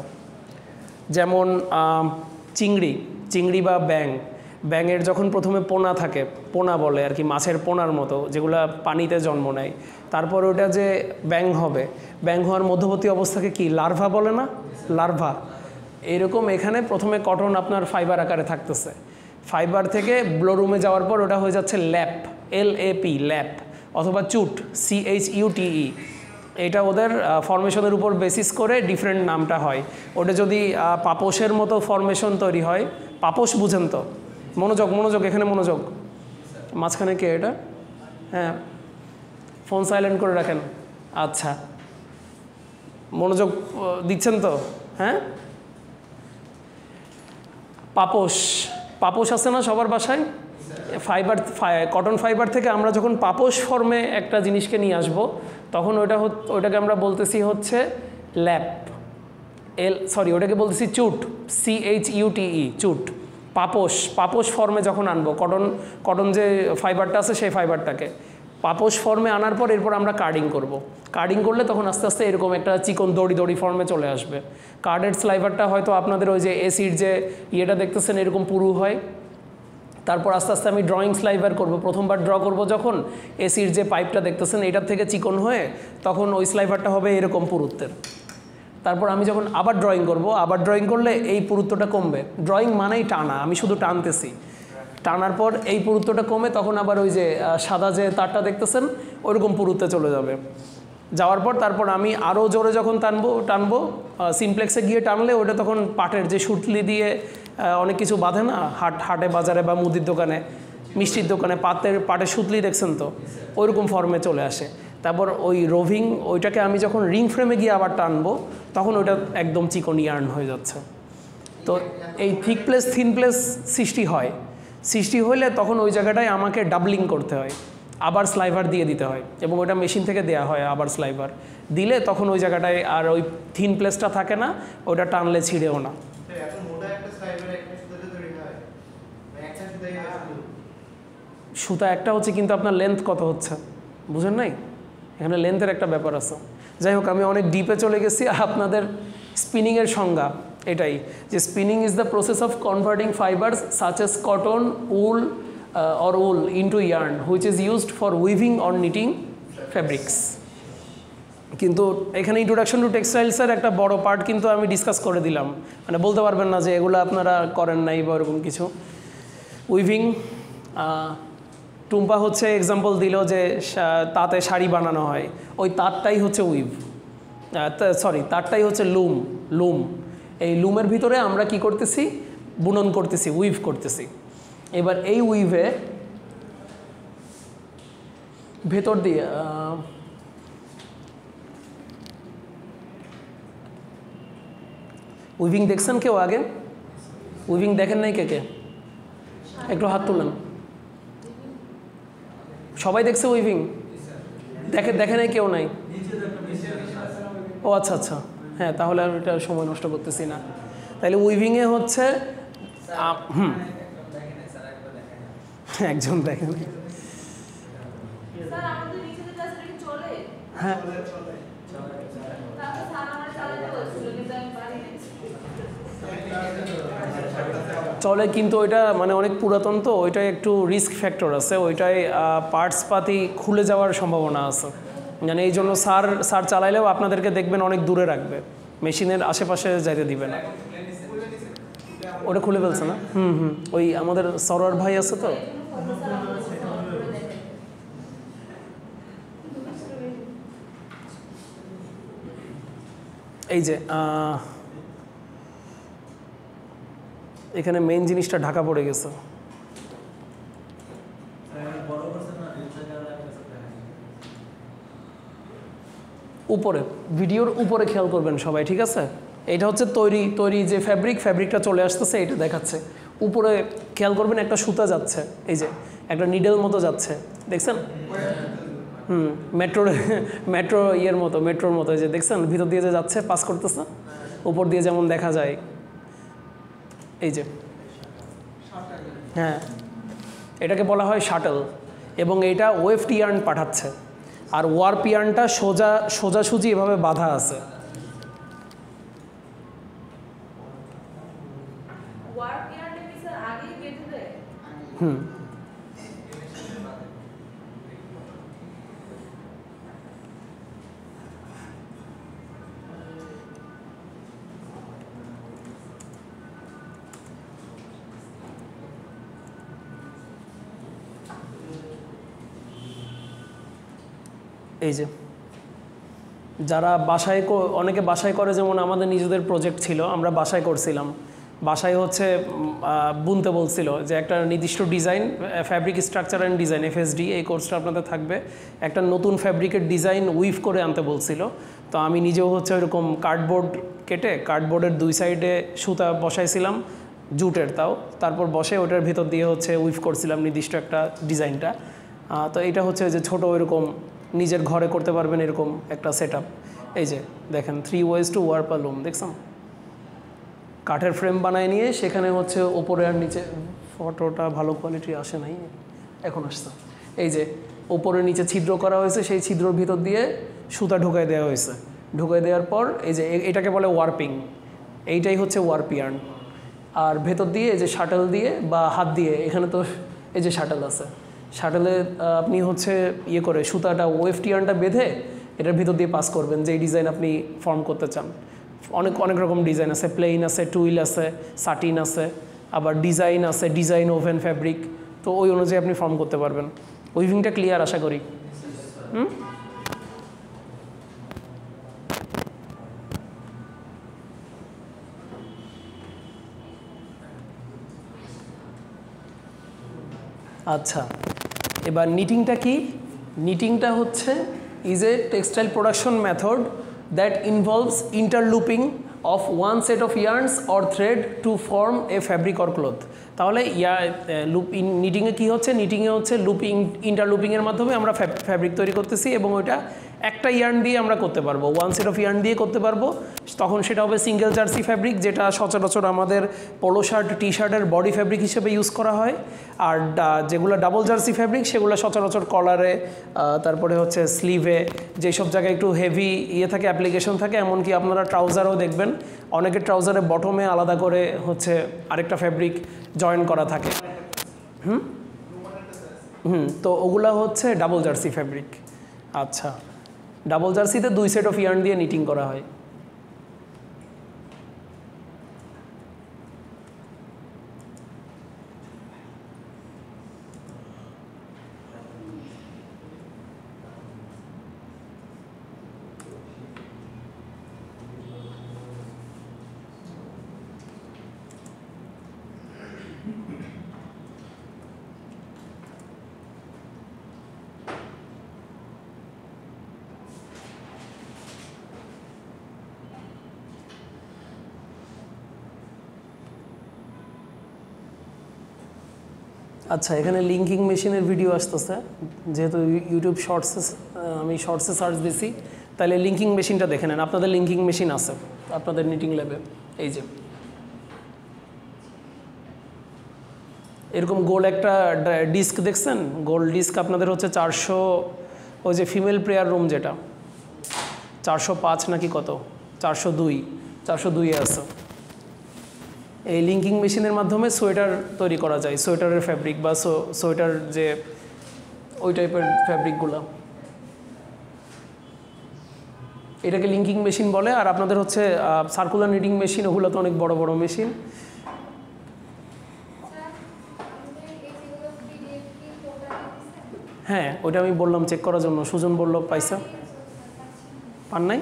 যেমন চিংড়ি বা ব্যাঙের যখন প্রথমে পোনা থাকে, পোনা বলে আর কি, মাছের পোনার মতো, যেগুলো পানিতে জন্ম নেয়, তারপর ওটা যে ব্যাঙ হবে, ব্যাঙ হওয়ার মধ্যবর্তী অবস্থাকে কি লার্ভা বলে না? লার্ভা। এরকম এখানে প্রথমে কটন আপনার ফাইবার আকারে থাকতেছে, ফাইবার থেকে ব্লো রুমে যাওয়ার পর ওটা হয়ে যাচ্ছে ল্যাপ, LAP ল্যাপ, অথবা চুট CHUTE। এটা ওদের ফরমেশনের উপর বেসিস করে ডিফারেন্ট নামটা হয়। ওটা যদি পাপোশের মতো ফরমেশন তৈরি হয়, পাপোশ বুঝেন তো, মনোযোগ মনোযোগ, এখানে মনোযোগ, মাঝখানে কে এটা? হ্যাঁ, ফোন সাইলেন্ট করে রাখেন। আচ্ছা, মনোযোগ দিচ্ছেন তো? হ্যাঁ, পাপোশ, পাপোশ আছে না সবার বাসায়? ফাইবার, কটন ফাইবার থেকে আমরা যখন পাপোশ ফর্মে একটা জিনিসকে নিয়ে আসব, তখন ওটাকে আমরা বলতেছি হচ্ছে ল্যাপ, ওটাকে বলতেছি চুট, CHUTE চুট। পাপোশ, পাপোশ ফর্মে যখন আনবো কটন যে ফাইবারটা আছে সেই ফাইবারটাকে পাপোশ ফর্মে আনার পর এরপর আমরা কার্ডিং করব। কার্ডিং করলে তখন আস্তে আস্তে এরকম একটা চিকন দড়ি দড়ি ফর্মে চলে আসবে। কার্ডেড স্লাইভারটা হয়তো আপনাদের ওই যে এসির যে ইয়েটা দেখতেছেন এরকম পুরু হয়। তারপর আস্তে আস্তে আমি ড্রয়িং স্লাইভার করব। প্রথমবার ড্র করব যখন, এসির যে পাইপটা দেখতেছেন এটার থেকে চিকন হয়ে তখন ওই স্লাইভারটা হবে এরকম পুরুত্বের। তারপর আমি যখন আবার ড্রয়িং করব, আবার ড্রয়িং করলে এই পুরুত্বটা কমবে। ড্রয়িং মানেই টানা, আমি শুধু টানতেছি, টানার পর এই পুরুত্বটা কমে তখন আবার ওই যে সাদা যে তারটা দেখতেছেন ওইরকম পুরুত্বে চলে যাবে। যাওয়ার পর তারপর আমি আরও জোরে যখন টানবো সিমপ্লেক্সে গিয়ে টানলে ওটা তখন পাটের যে সুতলি দিয়ে অনেক কিছু বাঁধে না, হাটে বাজারে বা মুদির দোকানে, মিষ্টির দোকানে পাটের সুতলি দেখছেন তো, ওইরকম ফর্মে চলে আসে। তারপর ওই রোভিং ওইটাকে আমি যখন রিং ফ্রেমে গিয়ে আবার টানবো তখন ওইটা একদম চিকন ইয়ার্ন হয়ে যাচ্ছে। তো এই থিক প্লেস থিন প্লেস সৃষ্টি হলে তখন ওই জায়গাটায় আমাকে ডাবলিং করতে হয়, আবার স্লাইভার দিয়ে দিতে হয়, এবং ওটা মেশিন থেকে দেওয়া হয় আবার স্লাইভার দিলে তখন ওই জায়গাটায় আর ওই থিন প্লেসটা থাকে না, ওটা টানলে ছিঁড়েও না। সুতা একটা হচ্ছে কিন্তু আপনার লেন্থ কত হচ্ছে বুঝেন নাই, এখানে লেন্থের একটা ব্যাপার আছে। যাই হোক, আমি অনেক ডিপে চলে গেছি। আপনাদের স্পিনিংয়ের সংজ্ঞা এটাই, যে spinning is the process of converting fibres such as cotton, wool or wool into yarn which is used for weaving or knitting fabrics. কিন্তু এখানে ইন্ট্রোডাকশন টু টেক্সটাইলসের একটা বড় পার্ট কিন্তু আমি ডিসকাস করে দিলাম, মানে বলতে পারবেন না যে এগুলো আপনারা করেন নাই বা এরকম কিছু। উইভিং, টুম্পা হচ্ছে এক্সাম্পল দিল যে তাঁতে শাড়ি বানানো হয়, ওই তাঁতটাই হচ্ছে উইভ, তাঁতটাই হচ্ছে লুম। এই লুমের ভিতরে আমরা কি করতেছি? বুনন করতেছি, উইভ করতেছি। এবার এই উইভে ভেতর দিয়ে উইভিং দেখছেন কেউ আগে? উইভিং দেখেন নাই কে? একটু হাত তুলেন। সবাই দেখছে উইভিং? দেখে নাই কেউ নাই? ও আচ্ছা, হ্যাঁ, তাহলে আর এটা সময় নষ্ট করতেছি না। তাহলে উইভিংয়ে হচ্ছে একজন দেখেন, হ্যাঁ চলে, কিন্তু ওইটা মানে অনেক পুরাতন তো, ওইটাই একটু রিস্ক ফ্যাক্টর আছে, ওইটাই পার্টস পাতি খুলে যাওয়ার সম্ভাবনা আছে। মানে এই জন্য সার চালাইলেও আপনাদেরকে দেখবেন অনেক দূরে রাখবে, মেশিনের আশেপাশে যাইতে দিবে না। ওটা খুলে ফেলছে না? ওই আমাদের সরোয়ার ভাই আছে তো, এই যে এখানে মেইন জিনিসটা ঢাকা পড়ে গেছে। উপরে, ভিডিওর উপরে খেয়াল করবেন সবাই, ঠিক আছে? এটা হচ্ছে তৈরি যে ফ্যাব্রিকটা চলে আসতেছে, এটা দেখাচ্ছে। উপরে খেয়াল করবেন, একটা সুতা যাচ্ছে, এই যে একটা নিডেল মতো যাচ্ছে, দেখছেন? মেট্রো ইয়ের মতো, মেট্রোর মতো, যে দেখছেন ভিতর দিয়ে যে যাচ্ছে, পাস করতেছে, উপর দিয়ে যেমন দেখা যায়, এই যে, হ্যাঁ, এটাকে বলা হয় শাটল। এবং এইটা ওয়েফট ইয়ার্ন পাঠাচ্ছে, আর ওয়ার্প ইয়ার্নটা সোজাসুজি এভাবে বাঁধা আছে। এই যে যারা বাসায় অনেকে বাসায় করে, যেমন আমাদের নিজেদের প্রজেক্ট ছিল, আমরা বাসায় করছিলাম। বাসায় হচ্ছে বুনতে বলছিল যে একটা নির্দিষ্ট design, fabric structure and design, FSD, এই কোর্সটা আপনাদের থাকবে। একটা নতুন ফ্যাব্রিকের ডিজাইন উইভ করে আনতে বলছিল। তো আমি নিজেও হচ্ছে ওইরকম কার্ডবোর্ড কেটে কার্ডবোর্ডের 2 সাইডে সুতা বসাইছিলাম, জুটের তাও, তারপর বসে ওটার ভেতর দিয়ে হচ্ছে উইভ করছিলাম নির্দিষ্ট একটা ডিজাইনটা। তো এটা হচ্ছে যে ছোটো এরকম নিজের ঘরে করতে পারবেন এরকম একটা সেটআপ। এই যে দেখেন 3 ways to warp a loom, দেখছেন? কাঠের ফ্রেম বানায় নিয়ে সেখানে হচ্ছে ওপরে আর নিচে, ফটোটা ভালো কোয়ালিটি আসে নাই, এখন আসছে। এই যে ওপরে নিচে ছিদ্র করা হয়েছে, সেই ছিদ্রর ভিতর দিয়ে সুতা ঢুকাই দেওয়া হয়েছে। ঢুকাই দেওয়ার পর এই যে এটাকে বলে ওয়ার্পিং, এইটাই হচ্ছে ওয়ার্প ইয়ার্ন। আর ভেতর দিয়ে এই যে শাটল দিয়ে বা হাত দিয়ে, এখানে তো এই যে শাটল আছে, শাটলে আপনি হচ্ছে ইয়ে করে সুতাটা ওয়েফট ইয়ার্নটা বেঁধে এটার ভিতর দিয়ে পাস করবেন যেই ডিজাইন আপনি ফর্ম করতে চান। অনেক রকম ডিজাইন আছে, প্লেইন আছে, টুইল আছে, সাটিন আছে, আবার ডিজাইন আছে, ডিজাইন ওভেন ফ্যাব্রিক। তো ওই অনুযায়ী আপনি ফর্ম করতে পারবেন। উইভিংটা ক্লিয়ার আশা করি। আচ্ছা, এবার নিটিংটা কি? নিটিংটা হচ্ছে is a textile production method that involves interlooping of one set of yarns or thread to form a fabric or cloth. তাহলে নিটিংয়ে কী হচ্ছে? নিটিংয়ে হচ্ছে ইন্টারলুপিংয়ের মাধ্যমে আমরা ফ্যাব্রিক তৈরি করতেছি এবং ওইটা একটা ইয়ার্ন দিয়ে আমরা করতে পারবো, ওয়ান সেট অফ ইয়ার্ন দিয়ে করতে পারবো। তখন সেটা হবে সিঙ্গেল জার্সি ফ্যাব্রিক, যেটা সচরাচর আমাদের পোলো শার্ট, টি শার্টের বডি ফ্যাব্রিক হিসেবে ইউজ করা হয়। আর যেগুলো ডাবল জার্সি ফ্যাব্রিক সেগুলো সচরাচর কলারে, তারপরে হচ্ছে স্লিভে, যেসব জায়গায় একটু হেভি ইয়ে থাকে, অ্যাপ্লিকেশন থাকে। এমনকি আপনারা ট্রাউজারও দেখবেন, অনেকের ট্রাউজারে বটমে আলাদা করে হচ্ছে আরেকটা ফ্যাব্রিক জয়েন করা থাকে। তো ওগুলা হচ্ছে ডাবল জার্সি ফ্যাব্রিক। আচ্ছা, ডাবল জার্সিতে 2 সেট অফ ইয়ার্ন দিয়ে নিটিং করা হয়। আচ্ছা, এখানে লিঙ্কিং মেশিনের ভিডিও আসতেছে, যেহেতু ইউটিউব শর্টসে আমি শর্টসে সার্চ দিছি, তাহলে লিঙ্কিং মেশিনটা দেখে নেন। আপনাদের লিঙ্কিং মেশিন আছে আপনাদের নিটিং ল্যাবে। এই যে এরকম গোল একটা ডিস্ক দেখছেন, গোল ডিস্ক আপনাদের হচ্ছে 400, ওই যে ফিমেল প্রেয়ার রুম যেটা 405 নাকি কত, 402-এ আছে। এই লিঙ্কিং মেশিনের মাধ্যমে সোয়েটার তৈরি করা যায়, সোয়েটারের ফ্যাব্রিক বা সোয়েটার যে ওই টাইপের ফ্যাব্রিকগুলো, এটাকে লিঙ্কিং মেশিন বলে। আর আপনাদের হচ্ছে সার্কুলার নিটিং মেশিন, ওগুলো তো অনেক বড় বড় মেশিন। হ্যাঁ, ওইটা আমি বললাম চেক করার জন্য, সুজন বললো পাইসা, পান নাই?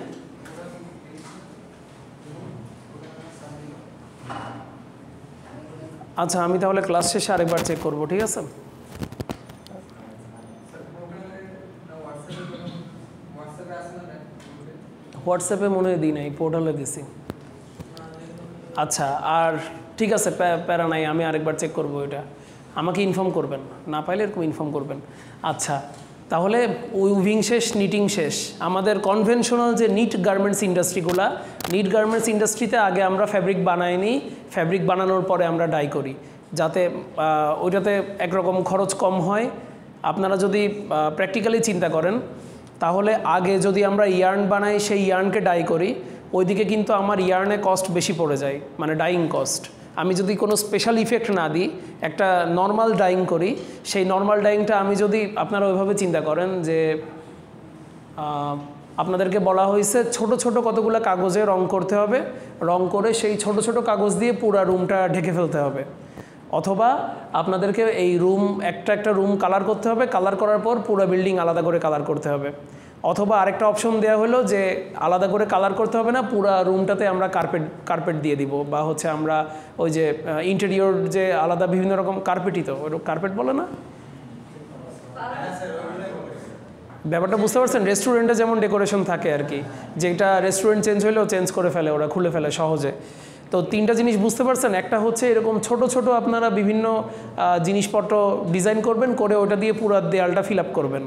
আচ্ছা, আমি তাহলে ক্লাস শেষে আরেকবার চেক করব, ঠিক আছে? হোয়াটসঅ্যাপে মনে হয় দিই নাই, পোর্টালে দিছি। আচ্ছা, আর ঠিক আছে, প্যারা নাই, আমি আরেকবার চেক করব। এটা আমাকে ইনফর্ম করবেন, না পাইলে এরকম ইনফর্ম করবেন। আচ্ছা, তাহলে উইভিং শেষ, নিটিং শেষ। আমাদের কনভেনশনাল যে নিট গার্মেন্টস ইন্ডাস্ট্রিগুলা, নিট গার্মেন্টস ইন্ডাস্ট্রিতে আগে আমরা ফ্যাব্রিক বানাই নিই, ফ্যাব্রিক বানানোর পরে আমরা ডাই করি, যাতে ওইটাতে একরকম খরচ কম হয়। আপনারা যদি প্র্যাকটিক্যালি চিন্তা করেন, তাহলে আগে যদি আমরা ইয়ার্ন বানাই, সেই ইয়ার্নকে ডাই করি, ওইদিকে কিন্তু আমার ইয়ার্নে কস্ট বেশি পড়ে যায়, মানে ডাইং কস্ট। আমি যদি কোনো স্পেশাল ইফেক্ট না দিই, একটা নর্মাল ডাইং করি, সেই নর্মাল ডাইংটা আমি যদি, আপনারা ওইভাবে চিন্তা করেন যে আপনাদেরকে বলা হয়েছে ছোট ছোট কতগুলো কাগজে রং করতে হবে, রং করে সেই ছোট ছোট কাগজ দিয়ে পুরো রুমটা ঢেকে ফেলতে হবে। অথবা আপনাদেরকে এই রুম একটা রুম কালার করতে হবে, কালার করার পর পুরো বিল্ডিং আলাদা করে কালার করতে হবে। অথবা আরেকটা অপশন দেওয়া হলো যে আলাদা করে কালার করতে হবে না, পুরা রুমটাতে আমরা কার্পেট দিয়ে দিব, বা হচ্ছে আমরা ওই যে ইন্টেরিয়র যে আলাদা বিভিন্ন রকম কার্পেটই তো, ওই কার্পেট বলে না, ব্যাপারটা বুঝতে পারছেন? রেস্টুরেন্টে যেমন ডেকোরেশন থাকে আর কি, যেটা রেস্টুরেন্ট চেঞ্জ হলেও চেঞ্জ করে ফেলে ওরা, খুলে ফেলে সহজে। তো তিনটা জিনিস বুঝতে পারছেন, একটা হচ্ছে এরকম ছোট ছোট আপনারা বিভিন্ন জিনিসপত্র ডিজাইন করবেন, করে ওটা দিয়ে পুরো দেয়ালটা ফিল আপ করবেন,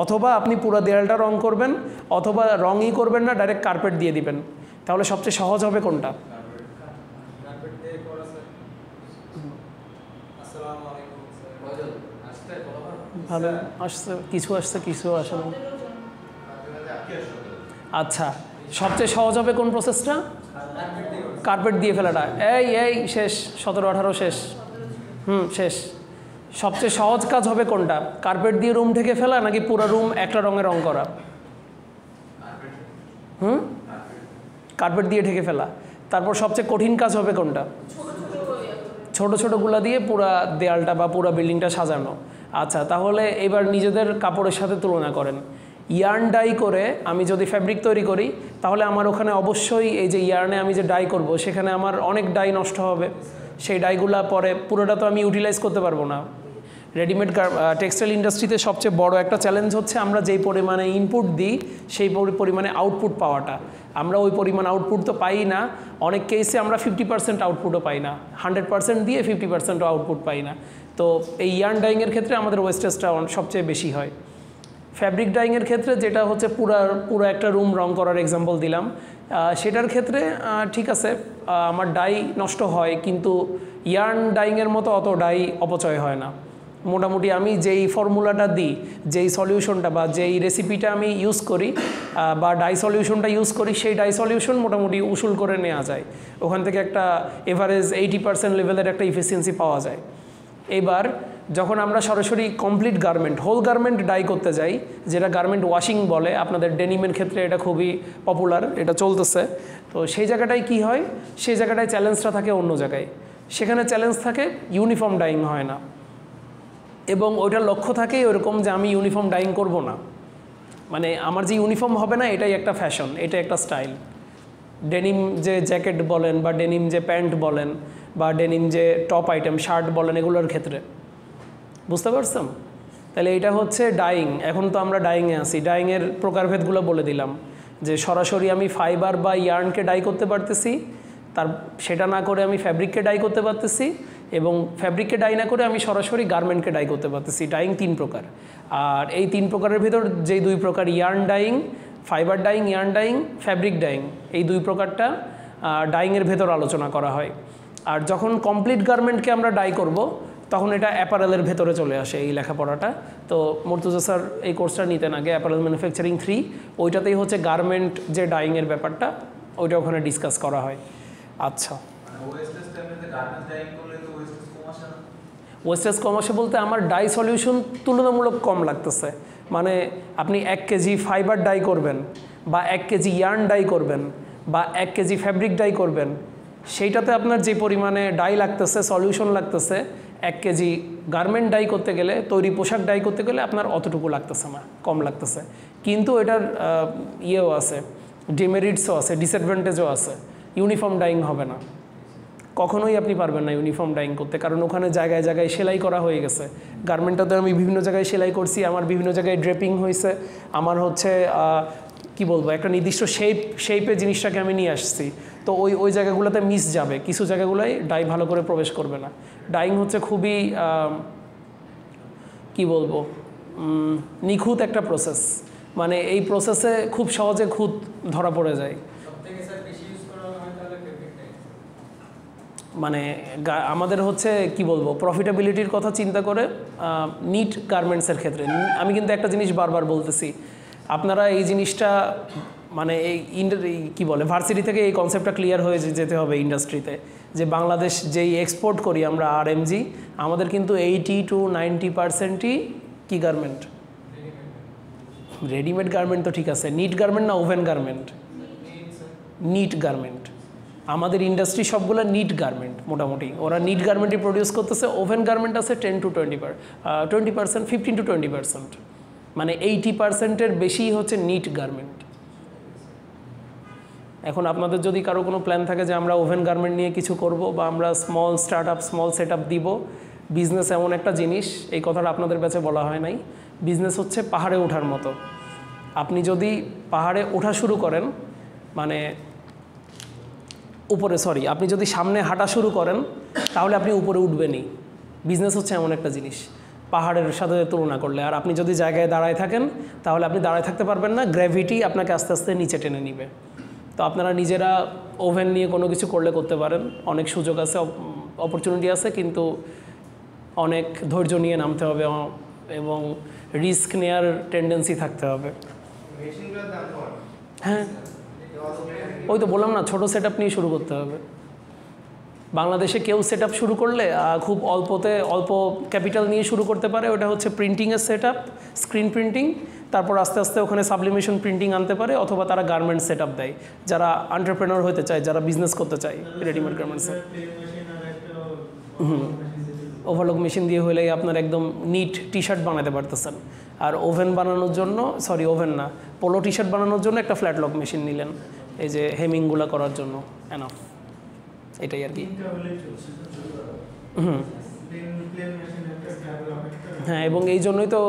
অথবা আপনি পুরো দেয়ালটা রং করবেন, অথবা রঙই করবেন না, ডাইরেক্ট কার্পেট দিয়ে দিবেন। তাহলে সবচেয়ে সহজ হবে কোনটা? ভালো আসছে, কিছু আসছে, কিছু আসে না। আচ্ছা, সবচেয়ে সহজ হবে কোন প্রসেসটা? কার্পেট দিয়ে ফেলাটা। এই শেষ, 17-18 শেষ, শেষ। সবচেয়ে সহজ কাজ হবে কোনটা? কার্পেট দিয়ে রুম ঢেকে ফেলা নাকি পুরো রুম একটা রঙে রং করা? কার্পেট দিয়ে ঢেকে ফেলা। তারপর সবচেয়ে কঠিন কাজ হবে কোনটা? ছোট ছোটগুলা দিয়ে পুরা দেয়ালটা বা পুরা বিল্ডিংটা সাজানো। আচ্ছা, তাহলে এবার নিজেদের কাপড়ের সাথে তুলনা করেন। ইয়ার্ন ডাই করে আমি যদি ফ্যাব্রিক তৈরি করি, তাহলে আমার ওখানে অবশ্যই এই যে ইয়ার্নে আমি যে ডাই করব, সেখানে আমার অনেক ডাই নষ্ট হবে। সেই ডাইগুলা পরে পুরোটা তো আমি ইউটিলাইজ করতে পারবো না। রেডিমেড টেক্সটাইল ইন্ডাস্ট্রিতে সবচেয়ে বড় একটা চ্যালেঞ্জ হচ্ছে আমরা যেই পরিমাণে ইনপুট দিই সেই পরিমাণে আউটপুট পাওয়াটা। আমরা ওই পরিমাণ আউটপুট তো পাই না, অনেক কেসে আমরা 50% আউটপুটও পাই না, 100% দিয়ে 50%ও আউটপুট পাই না। তো এই ইয়ার্ন ডাইংয়ের ক্ষেত্রে আমাদের ওয়েস্টেজটা সবচেয়ে বেশি হয়। ফ্যাব্রিক ডাইংয়ের ক্ষেত্রে যেটা হচ্ছে পুরো একটা রুম রং করার এক্সাম্পল দিলাম, সেটার ক্ষেত্রে ঠিক আছে, আমার ডাই নষ্ট হয়, কিন্তু ইয়ার্ন ডাইংয়ের মতো অত ডাই অপচয় হয় না। মোটামুটি আমি যেই ফর্মুলাটা দিই, যেই সলিউশনটা বা যেই রেসিপিটা আমি ইউজ করি বা ডাই সলিউশনটা ইউজ করি, সেই ডাই সলিউশন মোটামুটি উসুল করে নেওয়া যায়। ওখান থেকে একটা এভারেজ 80% লেভেলের একটা ইফিসিয়েন্সি পাওয়া যায়। এবার যখন আমরা সরাসরি complete garment, whole garment die করতে যাই, যেটা গার্মেন্ট ওয়াশিং বলে, আপনাদের ডেনিমের ক্ষেত্রে এটা খুবই পপুলার, এটা চলতেছে। তো সেই জায়গাটায় কি হয়, সেই জায়গাটায় চ্যালেঞ্জটা থাকে অন্য জায়গায়। সেখানে চ্যালেঞ্জ থাকে ইউনিফর্ম ডাইং হয় না, এবং ওইটার লক্ষ্য থাকে ওরকম যে আমি ইউনিফর্ম ডাইং করব না, মানে আমার যে ইউনিফর্ম হবে না এটাই একটা ফ্যাশন, এটা একটা স্টাইল। ডেনিম যে জ্যাকেট বলেন বা ডেনিম যে প্যান্ট বলেন বা ডেনিম যে টপ আইটেম শার্ট বলেন, এগুলোর ক্ষেত্রে বুঝতে পারছেন? তাহলে এটা হচ্ছে ডাইং। এখন তো আমরা ডাইংয়ে আছি, ডাইংয়ের প্রকারভেদগুলো বলে দিলাম, যে সরাসরি আমি ফাইবার বা ইয়ার্নকে ডাই করতে পারতেছি, সেটা না করে আমি ফ্যাব্রিককে ডাই করতে পারতেছি, এবং ফ্যাব্রিককে ডাই না করে আমি সরাসরি গার্মেন্টকে ডাই করতে পারতেছি। ডাইং 3 প্রকার, আর এই 3 প্রকারের ভিতর যেই 2 প্রকার yarn dyeing, fibre dyeing, yarn dyeing, fabric dyeing, এই 2 প্রকারটা ডাইংয়ের ভেতর আলোচনা করা হয়। আর যখন কমপ্লিট গার্মেন্টকে আমরা ডাই করব, তখন এটা অ্যাপারেলের ভেতরে চলে আসে এই লেখাপড়াটা। তো মুর্তজা স্যার এই কোর্সটা নিতেন আগে, অ্যাপারেল ম্যানুফ্যাকচারিং 3, ওইটাতেই হচ্ছে গার্মেন্ট যে ডাইংয়ের ব্যাপারটা ওইটা ওখানে ডিসকাস করা হয়। আচ্ছা, ওয়েস্টেজ কম আসে বলতে আমার ডাই সলিউশন তুলনামূলক কম লাগতেছে। মানে আপনি 1 কেজি ফাইবার ডাই করবেন বা 1 কেজি ইয়ার্ন ডাই করবেন বা 1 কেজি ফ্যাব্রিক ডাই করবেন, সেইটাতে আপনার যে পরিমাণে ডাই লাগতেছে, সলিউশন লাগতেছে, 1 কেজি গার্মেন্ট ডাই করতে গেলে, তৈরি পোশাক ডাই করতে গেলে আপনার অতটুকু লাগতেছে না, কম লাগতেছে। কিন্তু এটার ইয়েও আছে, ডিমেরিটসও আছে, ডিসঅ্যাডভান্টেজও আছে। ইউনিফর্ম ডাইং হবে না, কখনোই আপনি পারবেন না ইউনিফর্ম ডাইং করতে, কারণ ওখানে জায়গায় জায়গায় সেলাই করা হয়ে গেছে। গার্মেন্টটাতে আমি বিভিন্ন জায়গায় সেলাই করছি, আমার বিভিন্ন জায়গায় ড্রেপিং হয়েছে, আমার হচ্ছে কি বলবো, একটা নির্দিষ্ট শেপে জিনিসটাকে আমি নিয়ে আসছি। তো ওই জায়গাগুলোতে মিস যাবে, কিছু জায়গাগুলোয় ডাই ভালো করে প্রবেশ করবে না। ডাইং হচ্ছে খুবই কি বলবো, নিখুঁত একটা প্রসেস, মানে এই প্রসেসে খুব সহজে খুঁত ধরা পড়ে যায়। মানে আমাদের হচ্ছে কি বলবো, প্রফিটেবিলিটির কথা চিন্তা করে নিট গার্মেন্টসের ক্ষেত্রে আমি কিন্তু একটা জিনিস বারবার বলতেছি, আপনারা এই জিনিসটা মানে এই কি বলে ভার্সিটি থেকে এই কনসেপ্টটা ক্লিয়ার হয়ে যেতে হবে ইন্ডাস্ট্রিতে, যে বাংলাদেশ যেই এক্সপোর্ট করি আমরা RMG, আমাদের কিন্তু 80 to 90%ই কি গার্মেন্ট, রেডিমেড গার্মেন্ট। তো ঠিক আছে, নিট গার্মেন্ট না ওভেন গার্মেন্ট? Knit garment. আমাদের ইন্ডাস্ট্রি সবগুলো নিট গার্মেন্ট, মোটামুটি ওরা নিট গার্মেন্টই প্রডিউস করতেছে। ওভেন গার্মেন্ট আছে 10 to 20%, 15 to 20%। মানে 80%-এর বেশি হচ্ছে নিট গার্মেন্ট। এখন আপনাদের যদি কারো কোনো প্ল্যান থাকে যে আমরা ওভেন গার্মেন্ট নিয়ে কিছু করব বা আমরা স্মল স্টার্টআপ স্মল সেটআপ দিব, বিজনেস এমন একটা জিনিস, এই কথাটা আপনাদের ব্যাচে বলা হয় নাই, বিজনেস হচ্ছে পাহাড়ে ওঠার মতো। আপনি যদি পাহাড়ে ওঠা শুরু করেন, মানে আপনি যদি সামনে হাঁটা শুরু করেন তাহলে আপনি উপরে উঠবেনই। বিজনেস হচ্ছে এমন একটা জিনিস পাহাড়ের সাথে তুলনা করলে। আর আপনি যদি জায়গায় দাঁড়ায় থাকেন তাহলে আপনি দাঁড়ায় থাকতে পারবেন না, গ্র্যাভিটি আপনাকে আস্তে আস্তে নিচে টেনে নিবে। তো আপনারা নিজেরা ওভেন নিয়ে কোনো কিছু করলে করতে পারেন, অনেক সুযোগ আছে, অপরচুনিটি আছে, কিন্তু অনেক ধৈর্য নিয়ে নামতে হবে এবং রিস্ক নেওয়ার টেন্ডেন্সি থাকতে হবে। মেশিনগুলোর দাম কম। হ্যাঁ, ওই তো বললাম না, ছোটো সেট আপ নিয়ে শুরু করতে হবে। বাংলাদেশে কেউ সেট আপ শুরু করলে খুব অল্প ক্যাপিটাল নিয়ে শুরু করতে পারে। ওটা হচ্ছে প্রিন্টিংয়ের সেট আপ, স্ক্রিন প্রিন্টিং, তারপর আস্তে আস্তে ওখানে সাবলিমেশন প্রিন্টিং আনতে পারে, অথবা তারা গার্মেন্টস সেট আপ দেয় যারা এন্টারপ্রেনার হতে চায়, যারা বিজনেস করতে চায় রেডিমেড গার্মেন্টসে। ওভারলক মেশিন দিয়ে হলেই আপনার একদম নিট টি শার্ট বানাতে পারতেছেন। আর ওভেন বানানোর জন্য, ওভেন না, পোলো টি শার্ট বানানোর জন্য একটা ফ্ল্যাট লক মেশিন নিলেন, এই যে হেমিংগুলো করার জন্য এনাফ, এটাই আর কি। হ্যাঁ, এবং এই জন্যই তো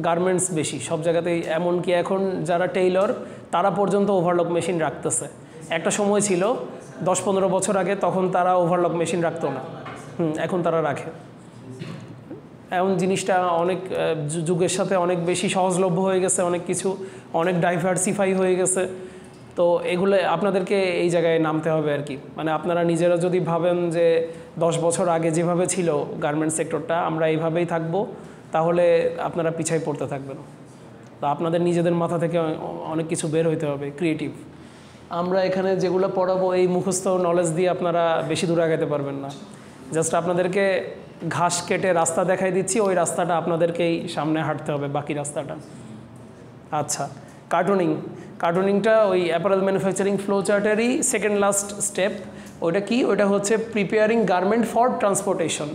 গার্মেন্টস বেশি সব জায়গাতেই। এমনকি এখন যারা টেইলর তারা পর্যন্ত ওভারলক মেশিন রাখতেছে। একটা সময় ছিল 10-15 বছর আগে, তখন তারা ওভারলক মেশিন রাখতো না, এখন তারা রাখে। এমন জিনিসটা অনেক যুগের সাথে অনেক বেশি সহজলভ্য হয়ে গেছে, অনেক কিছু অনেক ডাইভার্সিফাই হয়ে গেছে। তো এগুলো আপনাদেরকে এই জায়গায় নামতে হবে আর কি। মানে আপনারা নিজেরা যদি ভাবেন যে 10 বছর আগে যেভাবে ছিল গার্মেন্টস সেক্টরটা আমরা এইভাবেই থাকবো, তাহলে আপনারা পিছায় পড়তে থাকবেন। তো আপনাদের নিজেদের মাথা থেকে অনেক কিছু বের হইতে হবে, ক্রিয়েটিভ। আমরা এখানে যেগুলো পড়াবো এই মুখস্থ নলেজ দিয়ে আপনারা বেশি দূর আগাতে পারবেন না। জাস্ট আপনাদেরকে ঘাস কেটে রাস্তা দেখাই দিচ্ছি, ওই রাস্তাটা আপনাদেরকেই সামনে হাঁটতে হবে, বাকি রাস্তাটা। আচ্ছা, কার্টুনিংটা ওই অ্যাপারেল ম্যানুফ্যাকচারিং ফ্লো চার্টেরই সেকেন্ড লাস্ট স্টেপ। ওইটা কি? ওইটা হচ্ছে preparing garment for transportation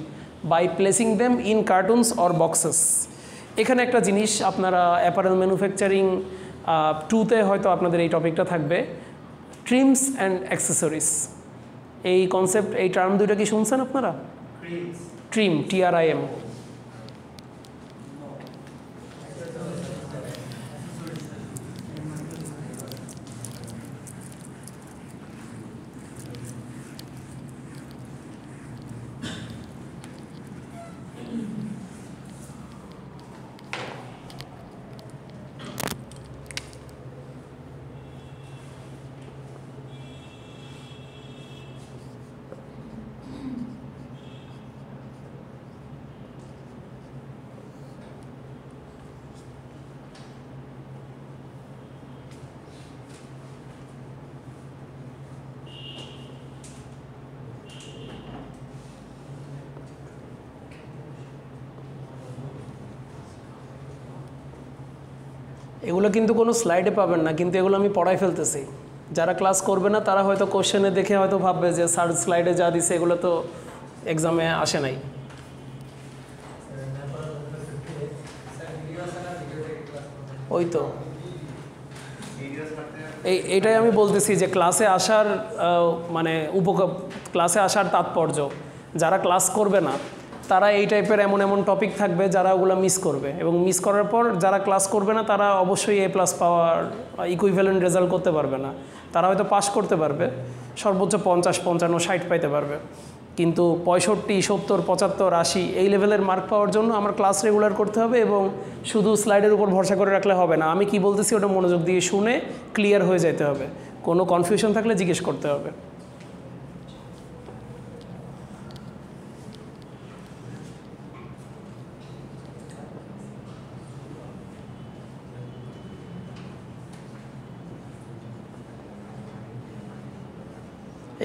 by placing them in cartons or boxes. এখানে একটা জিনিস আপনারা অ্যাপারেল ম্যানুফ্যাকচারিং 2-তে হয়তো আপনাদের এই টপিকটা থাকবে, ট্রিমস অ্যান্ড অ্যাক্সেসরিজ। এই কনসেপ্ট, এই টার্ম দুইটা কি শুনছেন আপনারা? Trim, TRIM। এগুলো কিন্তু কোনো স্লাইডে পাবেন না, কিন্তু এগুলো আমি পড়াই ফেলতেছি। যারা ক্লাস করবে না তারা হয়তো কোশ্চেনে দেখে হয়তো ভাববে যে স্যার স্লাইডে যা দিছে এগুলো তো এক্সামে আসে নাই। ওই তো এইটাই আমি বলতেছি যে ক্লাসে আসার মানে ক্লাসে আসার তাৎপর্য। যারা ক্লাস করবে না তারা এই টাইপের এমন টপিক থাকবে যারা ওগুলো মিস করবে, এবং মিস করার পর যারা ক্লাস করবে না তারা অবশ্যই A+ পাওয়ার ইকুইভ্যালেন্ট রেজাল্ট করতে পারবে না। তারা হয়তো পাস করতে পারবে, সর্বোচ্চ 50, 55, 60 পাইতে পারবে, কিন্তু 65, 70, 75, 80 এই লেভেলের মার্ক পাওয়ার জন্য আমার ক্লাস রেগুলার করতে হবে, এবং শুধু স্লাইডের উপর ভরসা করে রাখলে হবে না। আমি কি বলতেছি ওটা মনোযোগ দিয়ে শুনে ক্লিয়ার হয়ে যেতে হবে, কোনো কনফিউশন থাকলে জিজ্ঞেস করতে হবে।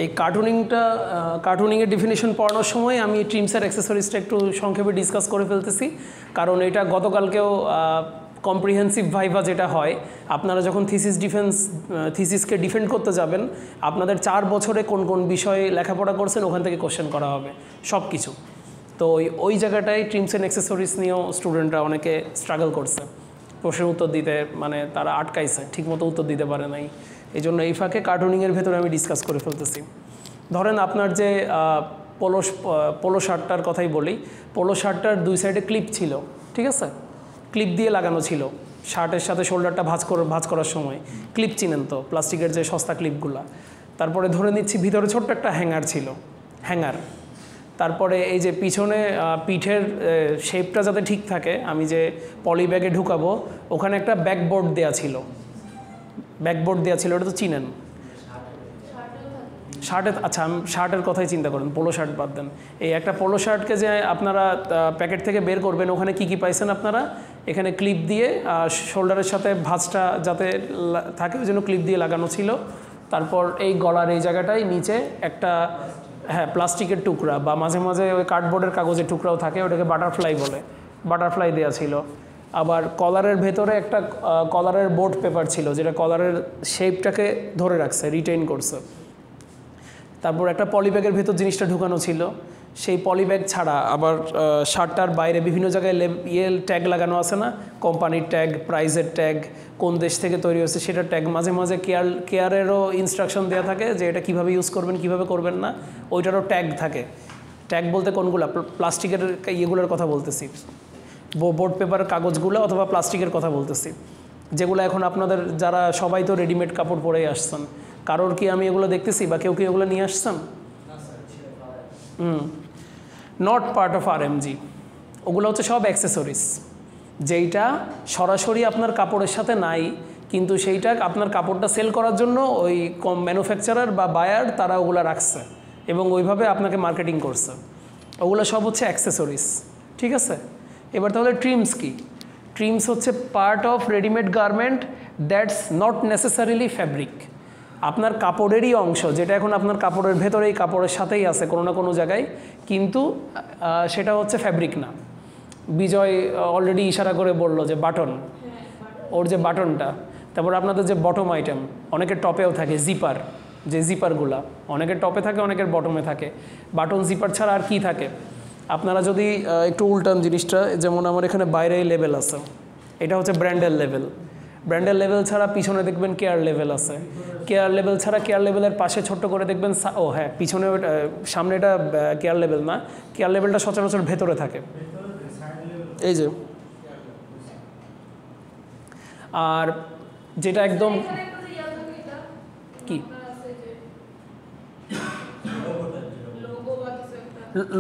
এই কার্টুনিংয়ের ডেফিনেশন পড়ানোর সময় আমি ট্রিমসের অ্যাক্সেসরিজটা একটু সংক্ষেপে ডিসকাস করে ফেলতেছি, কারণ এটা গতকালকেও কম্প্রিহেন্সিভ ভাইভা যেটা হয়, আপনারা যখন থিসিসকে ডিফেন্ড করতে যাবেন আপনাদের 4 বছরে কোন কোন বিষয়ে লেখাপড়া করছেন ওখান থেকে কোশ্চেন করা হবে সব কিছু। তো ওই জায়গাটায় ট্রিমস অ্যান্ড অ্যাক্সেসরিজ নিয়েও স্টুডেন্টরা অনেকে স্ট্রাগল করছে। প্রশ্নের উত্তর দিতে, মানে তারা আটকাইছে, ঠিকমতো উত্তর দিতে পারে নাই। এই জন্য এই ফাঁকে কার্টুনিংয়ের ভেতরে আমি ডিসকাস করে ফেলতেছি। ধরেন আপনার যে পোলো শার্টটার কথাই বলি, পোলো শার্টটার দুই সাইডে ক্লিপ ছিল, ঠিক আছে, ক্লিপ দিয়ে লাগানো ছিল শার্টের সাথে শোল্ডারটা ভাঁজ করার সময়। ক্লিপ চিনেন তো, প্লাস্টিকের যে সস্তা ক্লিপগুলা। তারপরে ধরে নিচ্ছি ভিতরে ছোট্ট একটা হ্যাঙ্গার ছিল, হ্যাঙ্গার। তারপরে এই যে পিছনে পিঠের শেপটা যাতে ঠিক থাকে, আমি যে পলি ব্যাগে ঢুকাবো ওখানে একটা ব্যাকবোর্ড দেওয়া ছিল, ব্যাকবোর্ড দেওয়া ছিল, ওটা তো চিনেন। শার্টের, আচ্ছা আমি শার্টের কথাই চিন্তা করেন, পোলো শার্ট বাদ দেন। এই একটা পোলো শার্টকে যে আপনারা প্যাকেট থেকে বের করবেন, ওখানে কি কি পাইছেন আপনারা? এখানে ক্লিপ দিয়ে শোল্ডারের সাথে ভাঁজটা যাতে থাকে ওই জন্য ক্লিপ দিয়ে লাগানো ছিল। তারপর এই গলার এই জায়গাটায় নিচে একটা, হ্যাঁ, প্লাস্টিকের টুকরা বা মাঝে মাঝে ওই কার্ডবোর্ডের কাগজের টুকরাও থাকে, ওটাকে বাটারফ্লাই বলে, বাটারফ্লাই দেওয়া ছিল। আবার কলারের ভেতরে একটা কলারের বোর্ড পেপার ছিল, যেটা কলারের শেপটাকে ধরে রাখছে, রিটেইন করছে। তারপর একটা পলিব্যাগের ভেতর জিনিসটা ঢুকানো ছিল। সেই পলিব্যাগ ছাড়া আবার শার্টটার বাইরে বিভিন্ন জায়গায় ট্যাগ লাগানো আছে না, কোম্পানির ট্যাগ, প্রাইজের ট্যাগ, কোন দেশ থেকে তৈরি হয়েছে সেটার ট্যাগ। মাঝে মাঝে কেয়ারেরও ইনস্ট্রাকশন দেওয়া থাকে যে এটা কীভাবে ইউজ করবেন, কীভাবে করবেন না, ওইটারও ট্যাগ থাকে। ট্যাগ বলতে কোনগুলো? প্লাস্টিকের ইয়েগুলোর কথা বলতেছি, বোর্ড পেপারের কাগজগুলো অথবা প্লাস্টিকের কথা বলতেছি, যেগুলো এখন আপনাদের যারা সবাই তো রেডিমেড কাপড় পরেই আসছেন, কারোর কি আমি এগুলো দেখতেছি বা কেউ কি এগুলো নিয়ে আসছেন? Not part of RMG। ওগুলো হচ্ছে সব অ্যাক্সেসরিজ, যেইটা সরাসরি আপনার কাপড়ের সাথে নাই, কিন্তু সেইটা আপনার কাপড়টা সেল করার জন্য ওই ম্যানুফ্যাকচারার বা বায়ার তারা ওগুলো রাখছে এবং ওইভাবে আপনাকে মার্কেটিং করছে। ওগুলো সব হচ্ছে অ্যাক্সেসরিজ, ঠিক আছে। এবার তাহলে ট্রিমস কি? ট্রিমস হচ্ছে part of readymade garment that's not necessarily fabric. আপনার কাপড়েরই অংশ, যেটা এখন আপনার কাপড়ের ভেতরেই কাপড়ের সাথেই আছে কোনো না কোনো জায়গায়, কিন্তু সেটা হচ্ছে ফ্যাব্রিক না। বিজয় অলরেডি ইশারা করে বলল যে বাটন, ওর যে বাটনটা। তারপর আপনাদের যে বটম আইটেম, অনেকের টপেও থাকে জিপার, যে জিপারগুলা অনেকের টপে থাকে, অনেকের বটমে থাকে। বাটন জিপার ছাড়া আর কি থাকে? আপনারা যদি একটু উল্টান জিনিসটা, যেমন আমার এখানে বাইরে লেভেল আছে, এটা হচ্ছে ব্র্যান্ডের লেভেল। ব্র্যান্ডের লেভেল ছাড়া পিছনে দেখবেন কেয়ার লেভেল আছে, কেয়ার লেভেল ছাড়া কেয়ার লেভেলের পাশে ছোট্ট করে দেখবেন, ও হ্যাঁ পিছনে সামনে এটা কেয়ার লেভেল না, কেয়ার লেভেলটা সচরাচর ভেতরে থাকে, এই যে। আর যেটা একদম কি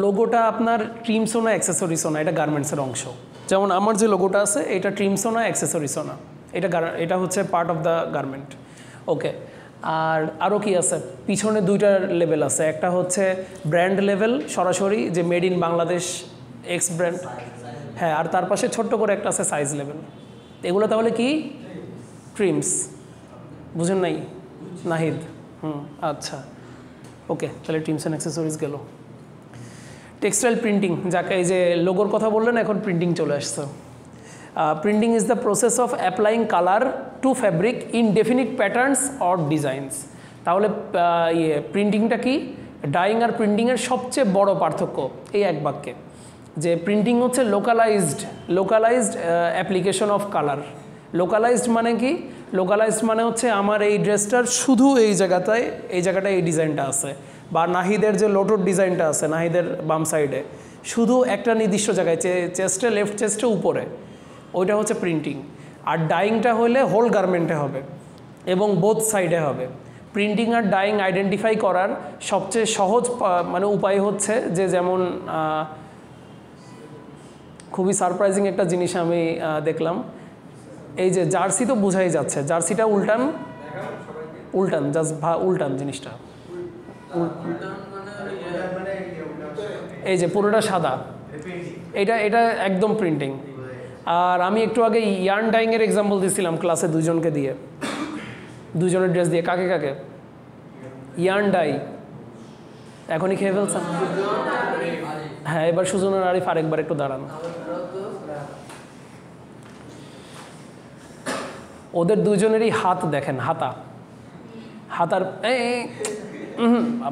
লোগোটা আপনার ট্রিমসও না অ্যাক্সেসরিজও না, এটা গার্মেন্টসের অংশ। যেমন আমার যে লোগোটা আছে এটা ট্রিমসও না অ্যাক্সেসরিজও না, এটা হচ্ছে পার্ট অফ দ্য গার্মেন্ট। ওকে, আর আরও কি আছে? পিছনে দুইটা লেভেল আছে, একটা হচ্ছে ব্র্যান্ড লেভেল সরাসরি, যে made in Bangladesh x brand, হ্যাঁ, আর তার পাশে ছোট্ট করে একটা আছে সাইজ লেভেল। এগুলো তাহলে কি? ট্রিমস। বুঝেন নাই নাহিদ? আচ্ছা, ওকে, তাহলে ট্রিমস অ্যান্ড অ্যাক্সেসরিজ গেল। টেক্সটাইল প্রিন্টিং, যাকে এই যে লোগোর কথা বললেন, এখন প্রিন্টিং চলে আসছে। Printing is the process of applying colour to fabric in definite patterns or designs. তাহলে প্রিন্টিংটা কি? ডাইং আর প্রিন্টিংয়ের সবচেয়ে বড় পার্থক্য এই এক বাক্যে, যে প্রিন্টিং হচ্ছে localised application of colour. Localised মানে কি? লোকালাইজড মানে হচ্ছে আমার এই ড্রেসটার শুধু এই জায়গাটায় এই ডিজাইনটা আছে, বা নাহিদের যে লোটোর ডিজাইনটা আছে নাহিদের বাম সাইডে, শুধু একটা নির্দিষ্ট জায়গায়, চেস্টে, লেফট চেস্টে উপরে, ওইটা হচ্ছে প্রিন্টিং। আর ডাইংটা হলে হোল গার্মেন্টে হবে এবং বোথ সাইডে হবে। প্রিন্টিং আর ডাইং আইডেন্টিফাই করার সবচেয়ে সহজ মানে উপায় হচ্ছে যে, যেমন খুবই সারপ্রাইজিং একটা জিনিস আমি দেখলাম, এই যে জার্সি তো বোঝাই যাচ্ছে, জার্সিটা উল্টান, জাস্ট উল্টান জিনিসটা, এই যে পুরোটা সাদা, এটা একদম প্রিন্টিং। আর আমি একটু আগে ইয়ার্ন ডাইংয়ের এক্সাম্পল দিয়েছিলাম ক্লাসে দুজনকে দিয়ে, দুজনের ড্রেস দিয়ে। কাকে কাকে? ইয়ার্ন ডাই এখনই খেয়ে ফেলছেন? হ্যাঁ, এবার সুজন আর আরিফ আরেকবার একটু দাঁড়ান। ওদের দুজনেরই হাত দেখেন, হাতার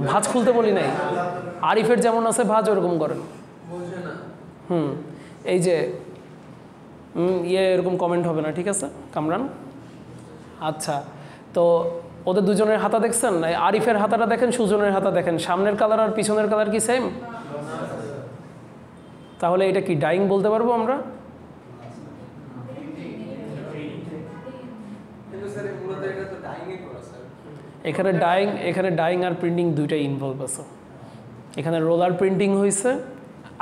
ভাঁজ খুলতে বলি নাই, আরিফের যেমন আছে ভাঁজ ওরকম করেন। এই যে এরকম কমেন্ট হবে না, ঠিক আছে কামরান? আচ্ছা, তো ওদের দুজনের হাতা দেখছেন? আরিফের হাতাটা দেখেন, সুজনের হাতা দেখেন, সামনের কালার আর পিছনের কালার কি সেম? তাহলে এটা কি ডাইং বলতে পারবো আমরা? এখানে ডাইং আর প্রিন্টিং দুইটাই ইনভলভ আছে। এখানে রোলার প্রিন্টিং হয়েছে,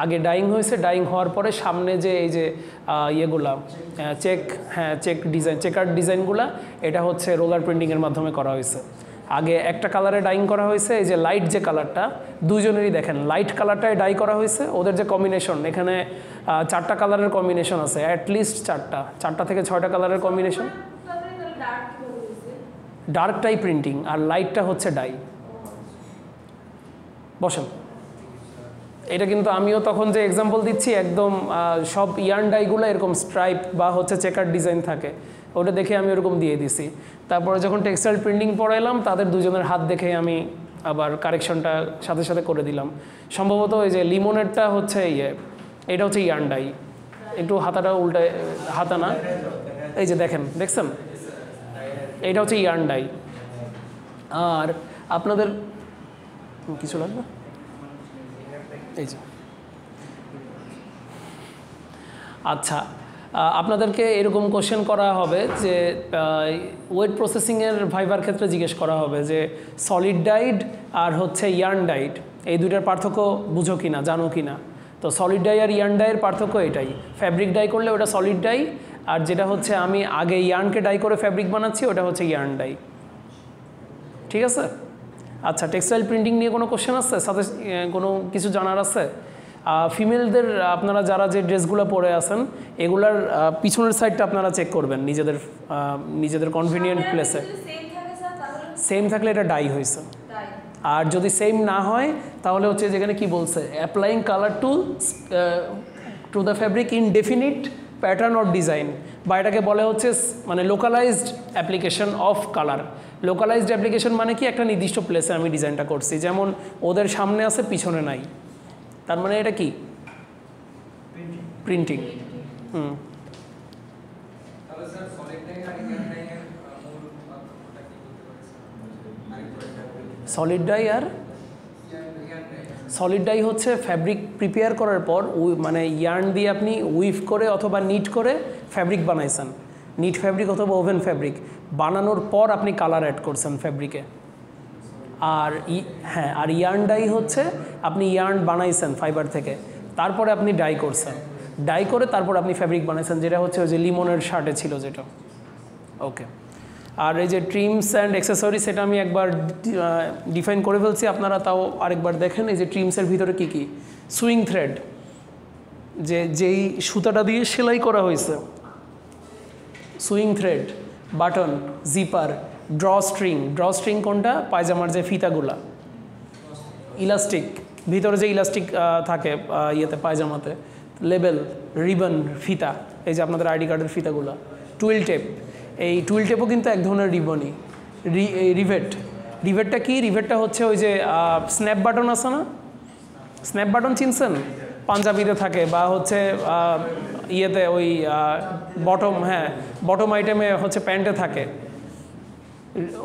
আগে ডাইং হয়েছে, ডাইং হওয়ার পরে সামনে যে এই যে ইয়েগুলা চেক ডিজাইন, চেকার ডিজাইনগুলা, এটা হচ্ছে রোলার প্রিন্টিংয়ের মাধ্যমে করা হয়েছে। আগে একটা কালারে ডাইং করা হয়েছে, এই যে লাইট যে কালারটা, দুজনেরই দেখেন লাইট কালারটাই ডাই করা হয়েছে। ওদের যে কম্বিনেশন, এখানে 4টা কালারের কম্বিনেশন আছে, অ্যাটলিস্ট 4টা থেকে 6টা কালারের কম্বিনেশন। ডার্কটাই প্রিন্টিং আর লাইটটা হচ্ছে ডাই। বসেন, এটা কিন্তু আমিও তখন যে এক্সাম্পল দিচ্ছি একদম সব ইয়ার্ন ডাইগুলো এরকম স্ট্রাইপ বা হচ্ছে চেকার ডিজাইন থাকে, ওটা দেখে আমি ওরকম দিয়ে দিছি। তারপরে যখন টেক্সটাইল প্রিন্টিং পড়াইলাম, তাদের দুজনের হাত দেখে আমি আবার কারেকশনটা সাথে সাথে করে দিলাম। সম্ভবত এই যে লিমনেরটা হচ্ছে এটা হচ্ছে ইয়ার্ন ডাই। একটু হাতাটা উল্টায়, হাতা না, এই যে দেখছেন, এইটা হচ্ছে ইয়ার্ন ডাই। আর আপনাদের কিছু লাগবে? এই যে আচ্ছা, আপনাদেরকে এরকম কোশ্চেন করা হবে যে ওয়েট প্রসেসিংয়ের ভাইবার ক্ষেত্রে জিজ্ঞেস করা হবে যে সলিড ডাইড আর হচ্ছে ইয়ার্ন ডাইড, এই দুইটার পার্থক্য বুঝো কি না, জানো কি না? তো সলিড ডাই আর ইয়ার্ন ডাইয়ের পার্থক্য এটাই, ফ্যাব্রিক ডাই করলে ওটা সলিড ডাই, আর যেটা হচ্ছে আমি আগে ইয়ার্নকে ডাই করে ফ্যাব্রিক বানাচ্ছি ওটা হচ্ছে ইয়ার্ন ডাই। ঠিক আছে? আচ্ছা, টেক্সটাইল প্রিন্টিং নিয়ে কোনো কোশ্চেন আছে? সাথে কোনো কিছু জানার আছে? ফিমেলদের আপনারা যারা যে ড্রেসগুলো পরে আছেন, এগুলার পিছনের সাইডটা আপনারা চেক করবেন নিজেদের কনভিনিয়েন্ট প্লেসে। সেম থাকলে এটা ডাই হয়েছে, আর যদি সেম না হয় তাহলে হচ্ছে যেখানে কি বলছে, applying colour to the fabric in definite pattern or design, বা এটাকে বলে হচ্ছে মানে localised application of colour. Localised application মানে কি, একটা নির্দিষ্ট প্লেসে আমি ডিজাইনটা করছি, যেমন ওদের সামনে আছে পিছনে নাই, তার মানে এটা কি প্রিন্টিং। সলিড ডাই আর সলিড ডাই হচ্ছে ফ্যাব্রিক প্রিপেয়ার করার পর মানে ইয়ার্ন দিয়ে আপনি উইভ করে অথবা নিট করে ফ্যাব্রিক বানাইছেন, নিট ফ্যাব্রিক অথবা ওভেন ফ্যাব্রিক বানানোর পর আপনি কালার অ্যাড করছেন ফ্যাব্রিকে। আর আর ইয়ার্ন ডাই হচ্ছে আপনি ইয়ার্ন বানাইছেন ফাইবার থেকে, তারপরে আপনি ডাই করছেন, ডাই করে তারপর আপনি ফ্যাব্রিক বানাইছেন, যেটা হচ্ছে ওই যে লিমনের শার্টে ছিল যেটা। ওকে, আর এই যে ট্রিমস অ্যান্ড অ্যাক্সেসরি, সেটা আমি একবার ডিফাইন করে ফেলছি, আপনারা তাও আরেকবার দেখেন। এই যে ট্রিমসের ভিতরে কি কি, সুইং থ্রেড, যেই সুতাটা দিয়ে সেলাই করা হয়েছে, swing thread, button, zipper, draw string কোনটা, পায়জামার যে ফিতাগুলা, ইলাস্টিক, ভিতরে যে ইলাস্টিক থাকে ইয়েতে পায়জামাতে, লেবেল, রিবন, ফিতা, এই যে আপনাদের আইডি কার্ডের ফিতাগুলা, টুইল টেপ, এই টুইল টেপও কিন্তু এক ধরনের রিবনই। রিভেটটা কি, রিভেটটা হচ্ছে ওই যে স্ন্যাপ বাটন আছে না, স্ন্যাপ বাটন চিনছেন, পাঞ্জাবিতে থাকে বা হচ্ছে ইয়েতে ওই বটম আইটেমে হচ্ছে প্যান্টে থাকে,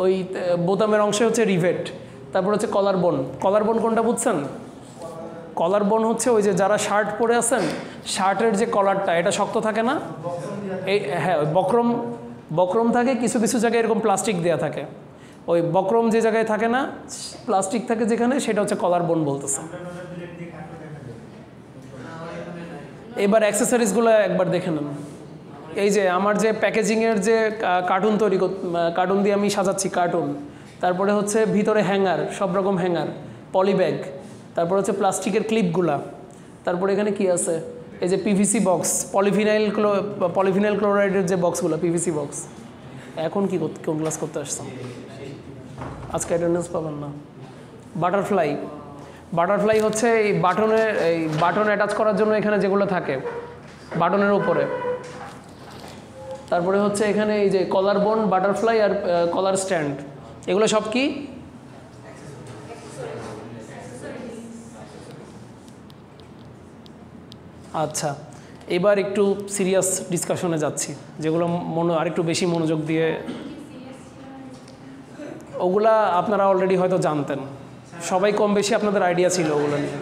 ওই বোতামের অংশে হচ্ছে রিভেট। তারপর হচ্ছে কলার বোন কোনটা বুঝছেন? কলার বোন হচ্ছে ওই যে যারা শার্ট পরে আছেন, শার্টের যে কলারটা এটা শক্ত থাকে না, এই ওই বক্রম থাকে, কিছু কিছু জায়গায় এরকম প্লাস্টিক দেওয়া থাকে, ওই বক্রম যে জায়গায় থাকে না, প্লাস্টিক থাকে যেখানে, সেটা হচ্ছে কলার বোন বলতেছে। এবার অ্যাক্সেসরিজগুলো একবার দেখে নেন। এই যে আমার যে প্যাকেজিংয়ের যে কার্টুন দিয়ে আমি সাজাচ্ছি, কার্টুন, তারপরে হচ্ছে ভিতরে হ্যাঙ্গার, সব রকম হ্যাঙ্গার, পলিব্যাগ, তারপরে হচ্ছে প্লাস্টিকের ক্লিপগুলা, তারপরে এখানে কি আছে, এই যে পিভিসি বক্স, পলিফিনাইল ক্লোরাইডের যে বক্সগুলো, পিভিসি বক্স। এখন কোন ক্লাস করতে আসছেন? আজকে অ্যাটেন্ডেন্স পাবেন না। বাটারফ্লাই হচ্ছে এই বাটন অ্যাটাচ করার জন্য এখানে যেগুলো থাকে বাটনের উপরে। তারপরে হচ্ছে এখানে এই যে কলার বোন, বাটারফ্লাই আর কলার স্ট্যান্ড, এগুলো সব কি? আচ্ছা, এবার একটু সিরিয়াস ডিসকাশনে যাচ্ছি, যেগুলো আরেকটু বেশি মনোযোগ দিয়ে, ওগুলা আপনারা অলরেডি হয়তো জানতেন, সবাই কম বেশি আপনাদের আইডিয়া ছিল ওগুলো নিয়ে।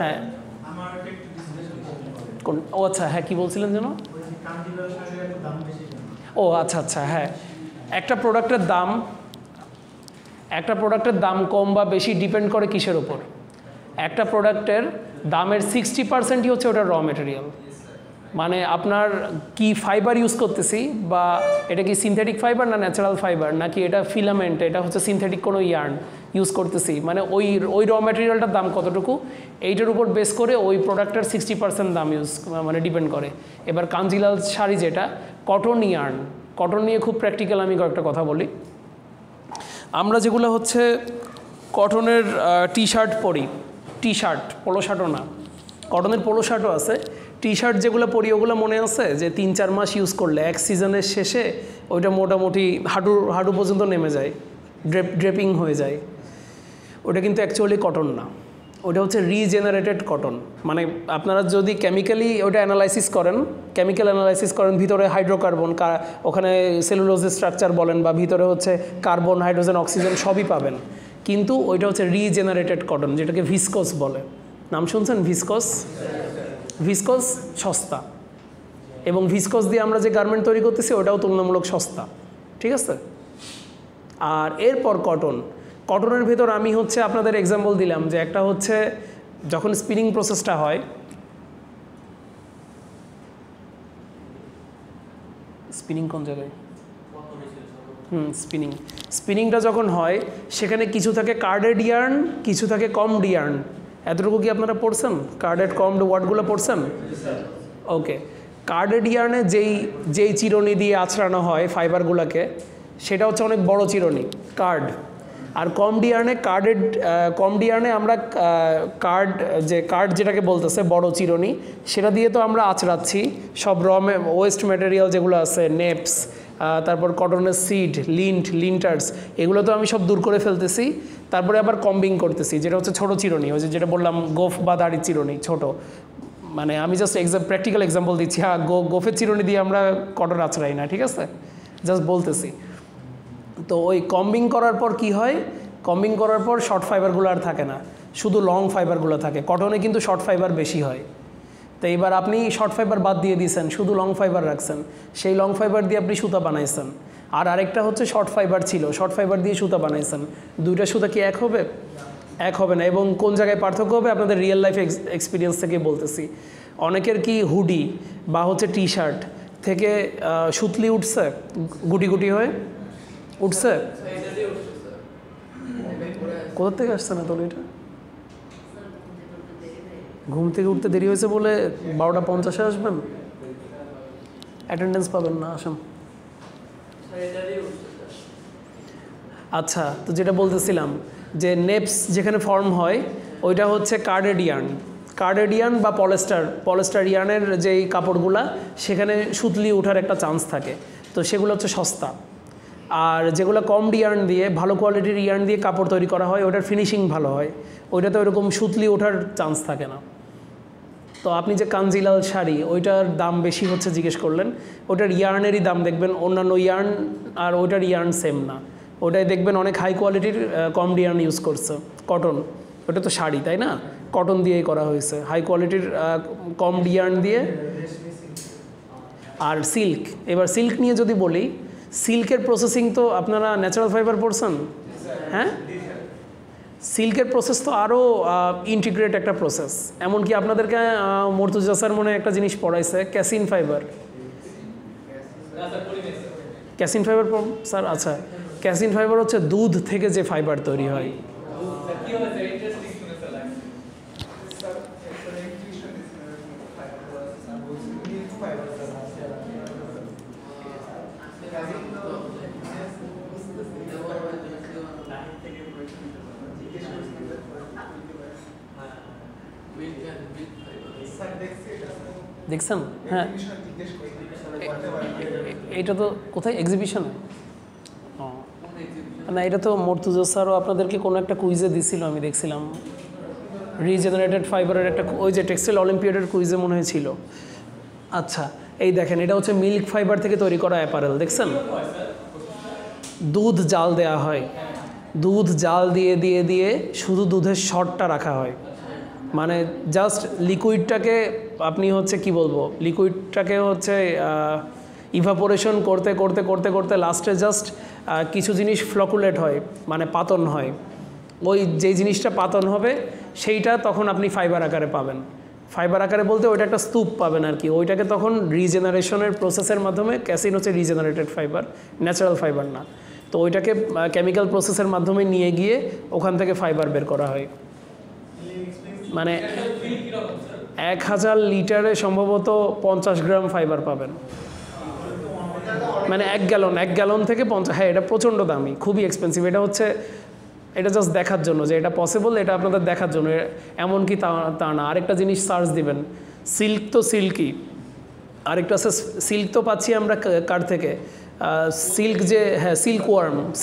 হ্যাঁ আমার একটু ডিসকাশন কোন, ও আচ্ছা হ্যাঁ কি বলছিলেন যেন? ওই যে কাঞ্জিলাল শাড়ির একটু দাম বেশি কেন? ও আচ্ছা আচ্ছা, হ্যাঁ একটা প্রোডাক্টের দাম কম বা বেশি ডিপেন্ড করে কিসের ওপর? একটা প্রোডাক্টের দামের 60%ই হচ্ছে ওটা র মেটেরিয়াল, মানে আপনার কি ফাইবার ইউজ করতেছি, বা এটা কি সিনথেটিক ফাইবার না ন্যাচারাল ফাইবার, নাকি এটা ফিলামেন্ট, এটা হচ্ছে সিনথেটিক কোনো ইয়ার্ন ইউজ করতেছি, মানে ওই র মেটেরিয়ালটার দাম কতটুকু, এইটার উপর বেস করে ওই প্রোডাক্টের 60% দাম মানে ডিপেন্ড করে। এবার কাঞ্জিলাল শাড়ি যেটা কটন ইয়ার্ন, কটন নিয়ে খুব প্র্যাকটিক্যাল আমি কয়েকটা কথা বলি। আমরা যেগুলো হচ্ছে কটনের টি শার্ট পরি, টি শার্ট পোলো শার্টও না, কটনের পোলো শার্টও আছে, টি শার্ট যেগুলো পরি ওগুলো মনে আছে যে 3-4 মাস ইউজ করলে এক সিজনের শেষে ওইটা মোটামুটি হাঁটু পর্যন্ত নেমে যায়, ড্রেপিং হয়ে যায়। ওটা কিন্তু অ্যাকচুয়ালি কটন না, ওটা হচ্ছে রিজেনারেটেড কটন। মানে আপনারা যদি কেমিক্যালি ওটা অ্যানালাইসিস করেন, ভিতরে হাইড্রোকার্বন, ওখানে সেলুলোজের স্ট্রাকচার বলেন, বা ভিতরে হচ্ছে কার্বন, হাইড্রোজেন, অক্সিজেন সবই পাবেন, কিন্তু ওইটা হচ্ছে রিজেনারেটেড কটন, যেটাকে ভিসকস বলে। নাম শুনছেন ভিসকস? ভিসকস সস্তা, এবং ভিসকস দিয়ে আমরা যে গার্মেন্ট তৈরি করতেছি ওটাও তুলনামূলক সস্তা, ঠিক আছে? আর এরপর কটনের ভেতর আমি হচ্ছে আপনাদের এক্সাম্পল দিলাম যে একটা হচ্ছে যখন স্পিনিং প্রসেসটা হয়, স্পিনিং কোন জায়গায়? স্পিনিংটা যখন হয় সেখানে কিছু থাকে কার্ডেড ইয়ার্ন, কিছু থাকে কমড ইয়ার্ন। এতটুকু কি আপনারা পড়ছেন? কার্ডেড কমড ওয়ার্ডগুলো পড়ছেন? ওকে, কার্ডেড ইয়ার্নে যেই চিরুনি দিয়ে আঁচড়ানো হয় ফাইবারগুলোকে, সেটা হচ্ছে অনেক বড় চিরুনি, কার্ড। আর কমড ইয়ার্নে আমরা কার্ড যেটাকে বলতেছে বড় চিরুনি, সেটা দিয়ে তো আমরা আঁচড়াচ্ছি সব ওয়েস্ট ম্যাটেরিয়াল যেগুলো আছে, নেপস, তারপর কটনের সিড, লিন্টার্স, এগুলো তো আমি সব দূর করে ফেলতেছি। তারপরে আবার কম্বিং করতেছি, যেটা হচ্ছে ছোটো চিরুনি, ওই যেটা বললাম গোফ বা দাড়ির চিরুনি ছোট, মানে আমি জাস্ট প্র্যাকটিক্যাল এক্সাম্পল দিচ্ছি। হ্যাঁ, গোফের চিরুনি দিয়ে আমরা কটন আঁচড়াই না, ঠিক আছে, জাস্ট বলতেছি। তো ওই কম্বিং করার পর কি হয়, কম্বিং করার পর শর্ট ফাইবারগুলো আর থাকে না, শুধু লং ফাইবারগুলো থাকে। কটনে কিন্তু শর্ট ফাইবার বেশি হয়। তো এবার আপনি শর্ট ফাইবার বাদ দিয়ে দিয়েছেন, শুধু লং ফাইবার রাখছেন, সেই লং ফাইবার দিয়ে আপনি সুতা বানাইছেন। আর আরেকটা হচ্ছে শর্ট ফাইবার ছিল, শর্ট ফাইবার দিয়ে সুতা বানাইছেন। দুইটা সুতা কি এক হবে? এক হবে না। এবং কোন জায়গায় পার্থক্য হবে আপনাদের রিয়েল লাইফ এক্সপিরিয়েন্স থেকে বলতেছি। অনেকের কি হুডি বা হচ্ছে টি শার্ট থেকে সুতলি উঠছে, গুটি গুটি হয়ে উঠছে? কোথা থেকে আসছে না তোর এটা? ঘুম থেকে উঠতে দেরি হয়েছে বলে 12:50 আসবেন, অ্যাটেন্ডেন্স পাবেন না, আসেন। আচ্ছা, তো যেটা বলতেছিলাম যে নেপস যেখানে ফর্ম হয় ওইটা হচ্ছে কার্ডেড ইয়ার্ন বা পলেস্টার ইয়ার্নের যেই কাপড়গুলা, সেখানে সুতলি ওঠার একটা চান্স থাকে, তো সেগুলো হচ্ছে সস্তা। আর যেগুলো কমড ইয়ার্ন দিয়ে, ভালো কোয়ালিটির ইয়ার্ন দিয়ে কাপড় তৈরি করা হয়, ওটার ফিনিশিং ভালো হয়, ওইটাতে ওইরকম সুতলি ওঠার চান্স থাকে না। তো আপনি যে কাঞ্জিলাল শাড়ি, ওইটার দাম বেশি হচ্ছে জিজ্ঞেস করলেন, ওটার ইয়ার্নেরই দাম দেখবেন, অন্যান্য ইয়ার্ন আর ওইটার ইয়ার্ন সেম না। ওটাই দেখবেন অনেক হাই কোয়ালিটির কমড ইয়ার্ন ইউজ করছে। কটন, ওটা তো শাড়ি তাই না, কটন দিয়েই করা হয়েছে, হাই কোয়ালিটির কমড ইয়ার্ন দিয়ে। আর সিল্ক, এবার সিল্ক নিয়ে যদি বলি, সিল্কের প্রসেসিং তো আপনারা ন্যাচারাল ফাইবার পড়ছেন, হ্যাঁ? সিল্কের প্রসেস তো আরও ইন্টিগ্রেট একটা প্রসেস। এমনকি আপনাদেরকে মর্তুজা স্যার মনে একটা জিনিস পড়াইছে, ক্যাসিন ফাইবার স্যার। আচ্ছা, ক্যাসিন ফাইবার হচ্ছে দুধ থেকে যে ফাইবার তৈরি হয়। দেখছেন? হ্যাঁ, এটা তো কোথায় এক্সিবিশনে? না, এটা তো মর্তুজা স্যারও আপনাদেরকে কোনো একটা কুইজে দিছিল, আমি দেখছিলাম, রিজেনারেটেড ফাইবারের একটা, ওই যে টেক্সটাইল অলিম্পিয়াডের কুইজে মনে হয়েছিল। আচ্ছা, এই দেখেন এটা হচ্ছে মিল্ক ফাইবার থেকে তৈরি করা অ্যাপারেল, দেখছেন? দুধ জাল দেওয়া হয়, দুধ জাল দিয়ে দিয়ে দিয়ে শুধু দুধের শটটা রাখা হয়, মানে জাস্ট লিকুইডটাকে আপনি হচ্ছে কি বলবো, লিকুইডটাকে হচ্ছে ইভাপোরেশন করতে করতে করতে করতে লাস্টে জাস্ট কিছু জিনিস ফ্লকুলেট হয়, মানে পাতন হয়। ওই যেই জিনিসটা পাতন হবে সেইটা তখন আপনি ফাইবার আকারে পাবেন। ফাইবার আকারে বলতে ওইটা একটা স্তূপ পাবেন আর কি। ওইটাকে তখন রিজেনারেশনের প্রসেসের মাধ্যমে, ক্যাসিন হচ্ছে রিজেনারেটেড ফাইবার, ন্যাচারাল ফাইবার না, তো ওইটাকে কেমিক্যাল প্রসেসের মাধ্যমে নিয়ে গিয়ে ওখান থেকে ফাইবার বের করা হয়। মানে 1000 লিটারে সম্ভবত 50 গ্রাম ফাইবার পাবেন, মানে 1 গ্যালন থেকে 50। হ্যাঁ, এটা প্রচণ্ড দামি, খুবই এক্সপেন্সিভ। এটা হচ্ছে, এটা জাস্ট দেখার জন্য যে এটা পসিবল, এটা আপনাদের দেখার জন্য, এমনকি তা না। আরেকটা জিনিস সার্চ দিবেন, সিল্ক তো সিল্কই, আরেকটা আছে সিল্ক তো পাচ্ছি আমরা কার থেকে, সিল্ক যে, হ্যাঁ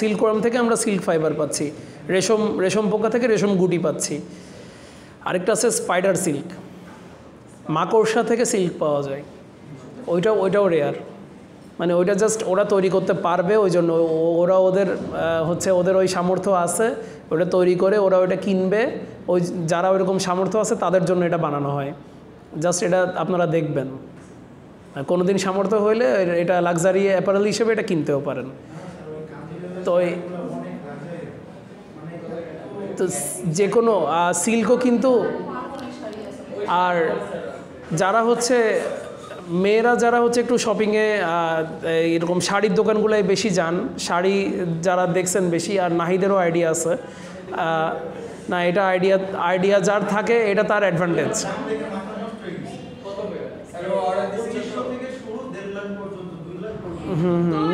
সিল্কওয়ার্ম থেকে আমরা সিল্ক ফাইবার পাচ্ছি, রেশম পোকা থেকে রেশম গুটি পাচ্ছি। আরেকটা আছে স্পাইডার সিল্ক, মাকড়সা থেকে সিল্ক পাওয়া যায়, ওইটাও রেয়ার, মানে ওইটা জাস্ট ওরা তৈরি করতে পারবে, ওই জন্য ওরা ওদের ওই সামর্থ্য আছে, ওটা তৈরি করে ওরা ওইটা কিনবে, ওই যারা ওইরকম সামর্থ্য আছে তাদের জন্য এটা বানানো হয়। জাস্ট এটা আপনারা দেখবেন, কোনো দিন সামর্থ্য হইলে এটা লাক্সারি অ্যাপারেল হিসেবে এটা কিনতেও পারেন। তো যে কোনো সিল্কও কিন্তু, আর যারা হচ্ছে মেয়েরা যারা হচ্ছে একটু শপিংয়ে এরকম শাড়ির দোকানগুলোয় বেশি যান, শাড়ি যারা দেখছেন বেশি, আর নাহিদেরও আইডিয়া আছে না, এটা আইডিয়া যার থাকে এটা তার অ্যাডভান্টেজ।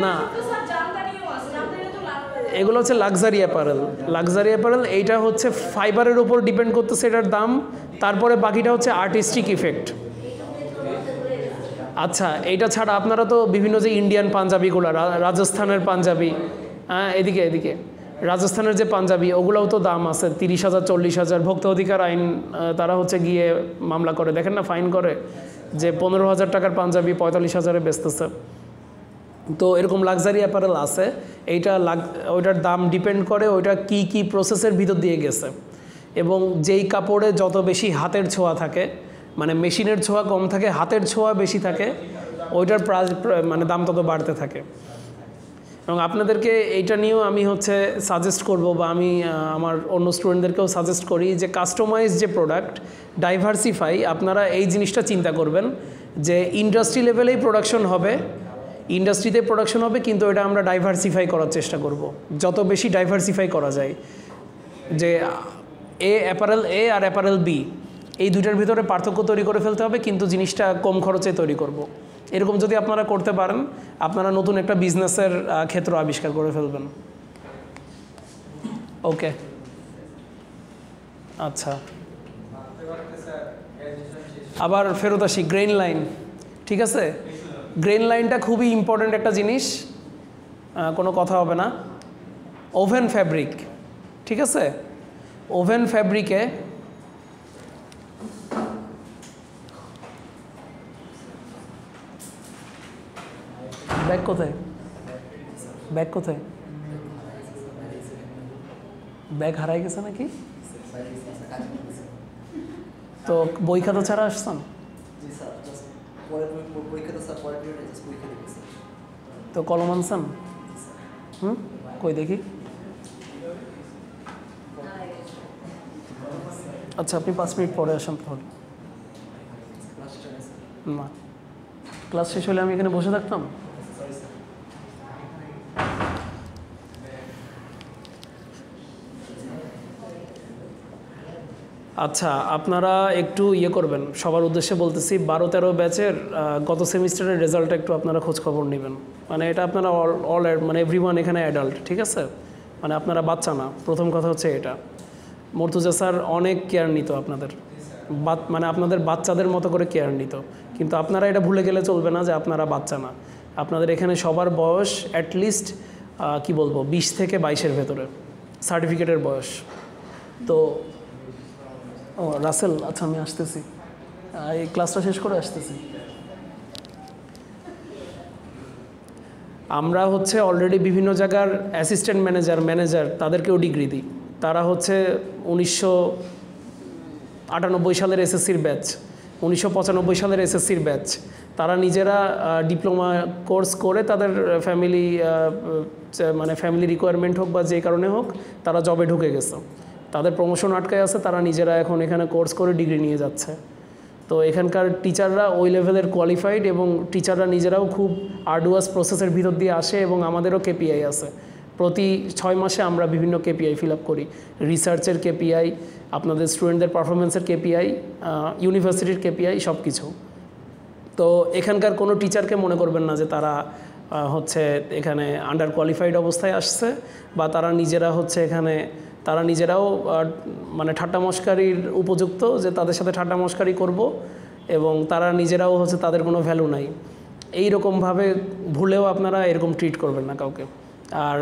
না, এগুলো হচ্ছে লাক্সারি অ্যাপারেল। এইটা হচ্ছে ফাইবারের উপর ডিপেন্ড করতেছে এটার দাম, তারপরে বাকিটা হচ্ছে আর্টিস্টিক ইফেক্ট। আচ্ছা, এইটা ছাড়া আপনারা তো বিভিন্ন যে ইন্ডিয়ান পাঞ্জাবিগুলো, রাজস্থানের পাঞ্জাবি, হ্যাঁ এদিকে রাজস্থানের যে পাঞ্জাবি, ওগুলোও তো দাম আছে 30,000 40,000। ভোক্তা অধিকার আইন তারা হচ্ছে গিয়ে মামলা করে, দেখেন না, ফাইন করে যে 15,000 টাকার পাঞ্জাবি 45,000-এ বেচতেছে। তো এরকম লাক্সারি অ্যাপারেল আছে, ওইটার দাম ডিপেন্ড করে ওইটা কি প্রসেসের ভিতর দিয়ে গেছে, এবং যেই কাপড়ে যত বেশি হাতের ছোঁয়া থাকে, মানে মেশিনের ছোঁয়া কম থাকে, হাতের ছোঁয়া বেশি থাকে, ওইটার মানে দাম তত বাড়তে থাকে। এবং আপনাদেরকে এইটা নিয়েও আমি হচ্ছে সাজেস্ট করব, বা আমি আমার অন্য স্টুডেন্টদেরকেও সাজেস্ট করি যে কাস্টমাইজ যে প্রোডাক্ট, ডাইভার্সিফাই। আপনারা এই জিনিসটা চিন্তা করবেন যে ইন্ডাস্ট্রি লেভেলেই প্রোডাকশন হবে, ইন্ডাস্ট্রিতে প্রোডাকশন হবে, কিন্তু এটা আমরা ডাইভার্সিফাই করার চেষ্টা করব, যত বেশি ডাইভার্সিফাই করা যায়। যে অ্যাপারেল এ আর অ্যাপারেল বি, এই দুইটার ভিতরে পার্থক্য তৈরি করে ফেলতে হবে, কিন্তু জিনিসটা কম খরচে তৈরি করব। এরকম যদি আপনারা করতে পারেন, আপনারা নতুন একটা বিজনেসের ক্ষেত্র আবিষ্কার করে ফেলবেন। ওকে, আচ্ছা, আবার ফেরত আসি, গ্রেইন লাইন। ঠিক আছে, গ্রেইন লাইনটা খুবই ইম্পর্ট্যান্ট একটা জিনিস, কোনো কথা হবে না। ওভেন ফ্যাব্রিক, ঠিক আছে, ওভেন ফ্যাব্রিকে ব্যাগ কোথায়, ব্যাগ হারাই গেছে নাকি? তো বই খাতা ছাড়া আসছেন? তো কলম আনছেন? কই দেখি। আচ্ছা, আপনি 5 মিনিট পরে আসেন তাহলে। না, ক্লাস শেষ হলে আমি এখানে বসে থাকতাম। আচ্ছা, আপনারা একটু করবেন, সবার উদ্দেশ্যে বলতেছি, 12-13 ব্যাচের গত সেমিস্টারের রেজাল্টটা একটু আপনারা খোঁজখবর নেবেন। মানে এটা আপনারা মানে এভরিওয়ান এখানে অ্যাডাল্ট, ঠিক আছে, মানে আপনারা বাচ্চা না। প্রথম কথা হচ্ছে এটা, মর্তুজা স্যার অনেক কেয়ার নিত আপনাদের, মানে আপনাদের বাচ্চাদের মতো করে কেয়ার নিত, কিন্তু আপনারা এটা ভুলে গেলে চলবে না যে আপনারা বাচ্চা না। আপনাদের এখানে সবার বয়স অ্যাটলিস্ট 20 থেকে 22-এর ভেতরে সার্টিফিকেটের বয়স। তো রাসেল, আচ্ছা আমি আসতেছি, এই ক্লাসটা শেষ করে আসতেছি। আমরা হচ্ছে অলরেডি বিভিন্ন জায়গার অ্যাসিস্ট্যান্ট ম্যানেজার তাদেরকেও ডিগ্রি দিই। তারা হচ্ছে 1998 সালের এসএসসির ব্যাচ, 1995 সালের এসএসসির ব্যাচ। তারা নিজেরা ডিপ্লোমা কোর্স করে তাদের ফ্যামিলি রিকোয়ারমেন্ট হোক বা যে কারণে হোক তারা জবে ঢুকে গেছে, তাদের প্রমোশন আটকায় আছে, তারা নিজেরা এখন এখানে কোর্স করে ডিগ্রি নিয়ে যাচ্ছে। তো এখানকার টিচাররা ওই লেভেলের কোয়ালিফাইড এবং টিচাররা নিজেরাও খুব আর্ডুয়াস প্রসেসের ভিতর দিয়ে আসে এবং আমাদেরও কেপিআই আছে। প্রতি 6 মাসে আমরা বিভিন্ন কেপিআই ফিল আপ করি, রিসার্চের কেপিআই, আপনাদের স্টুডেন্টদের পারফরমেন্সের কেপিআই, ইউনিভার্সিটির কেপিআই, সব কিছু। তো এখানকার কোনো টিচারকে মনে করবেন না যে তারা হচ্ছে এখানে আন্ডার কোয়ালিফাইড অবস্থায় আসছে বা তারা নিজেরা হচ্ছে এখানে তারা নিজেরাও মানে ঠাট্টা মশকারির উপযুক্ত, যে তাদের সাথে ঠাট্টা মশকারি করব এবং তারা নিজেরাও হচ্ছে তাদের কোনো ভ্যালু নাই, এই রকমভাবে ভুলেও আপনারা এরকম ট্রিট করবেন না কাউকে। আর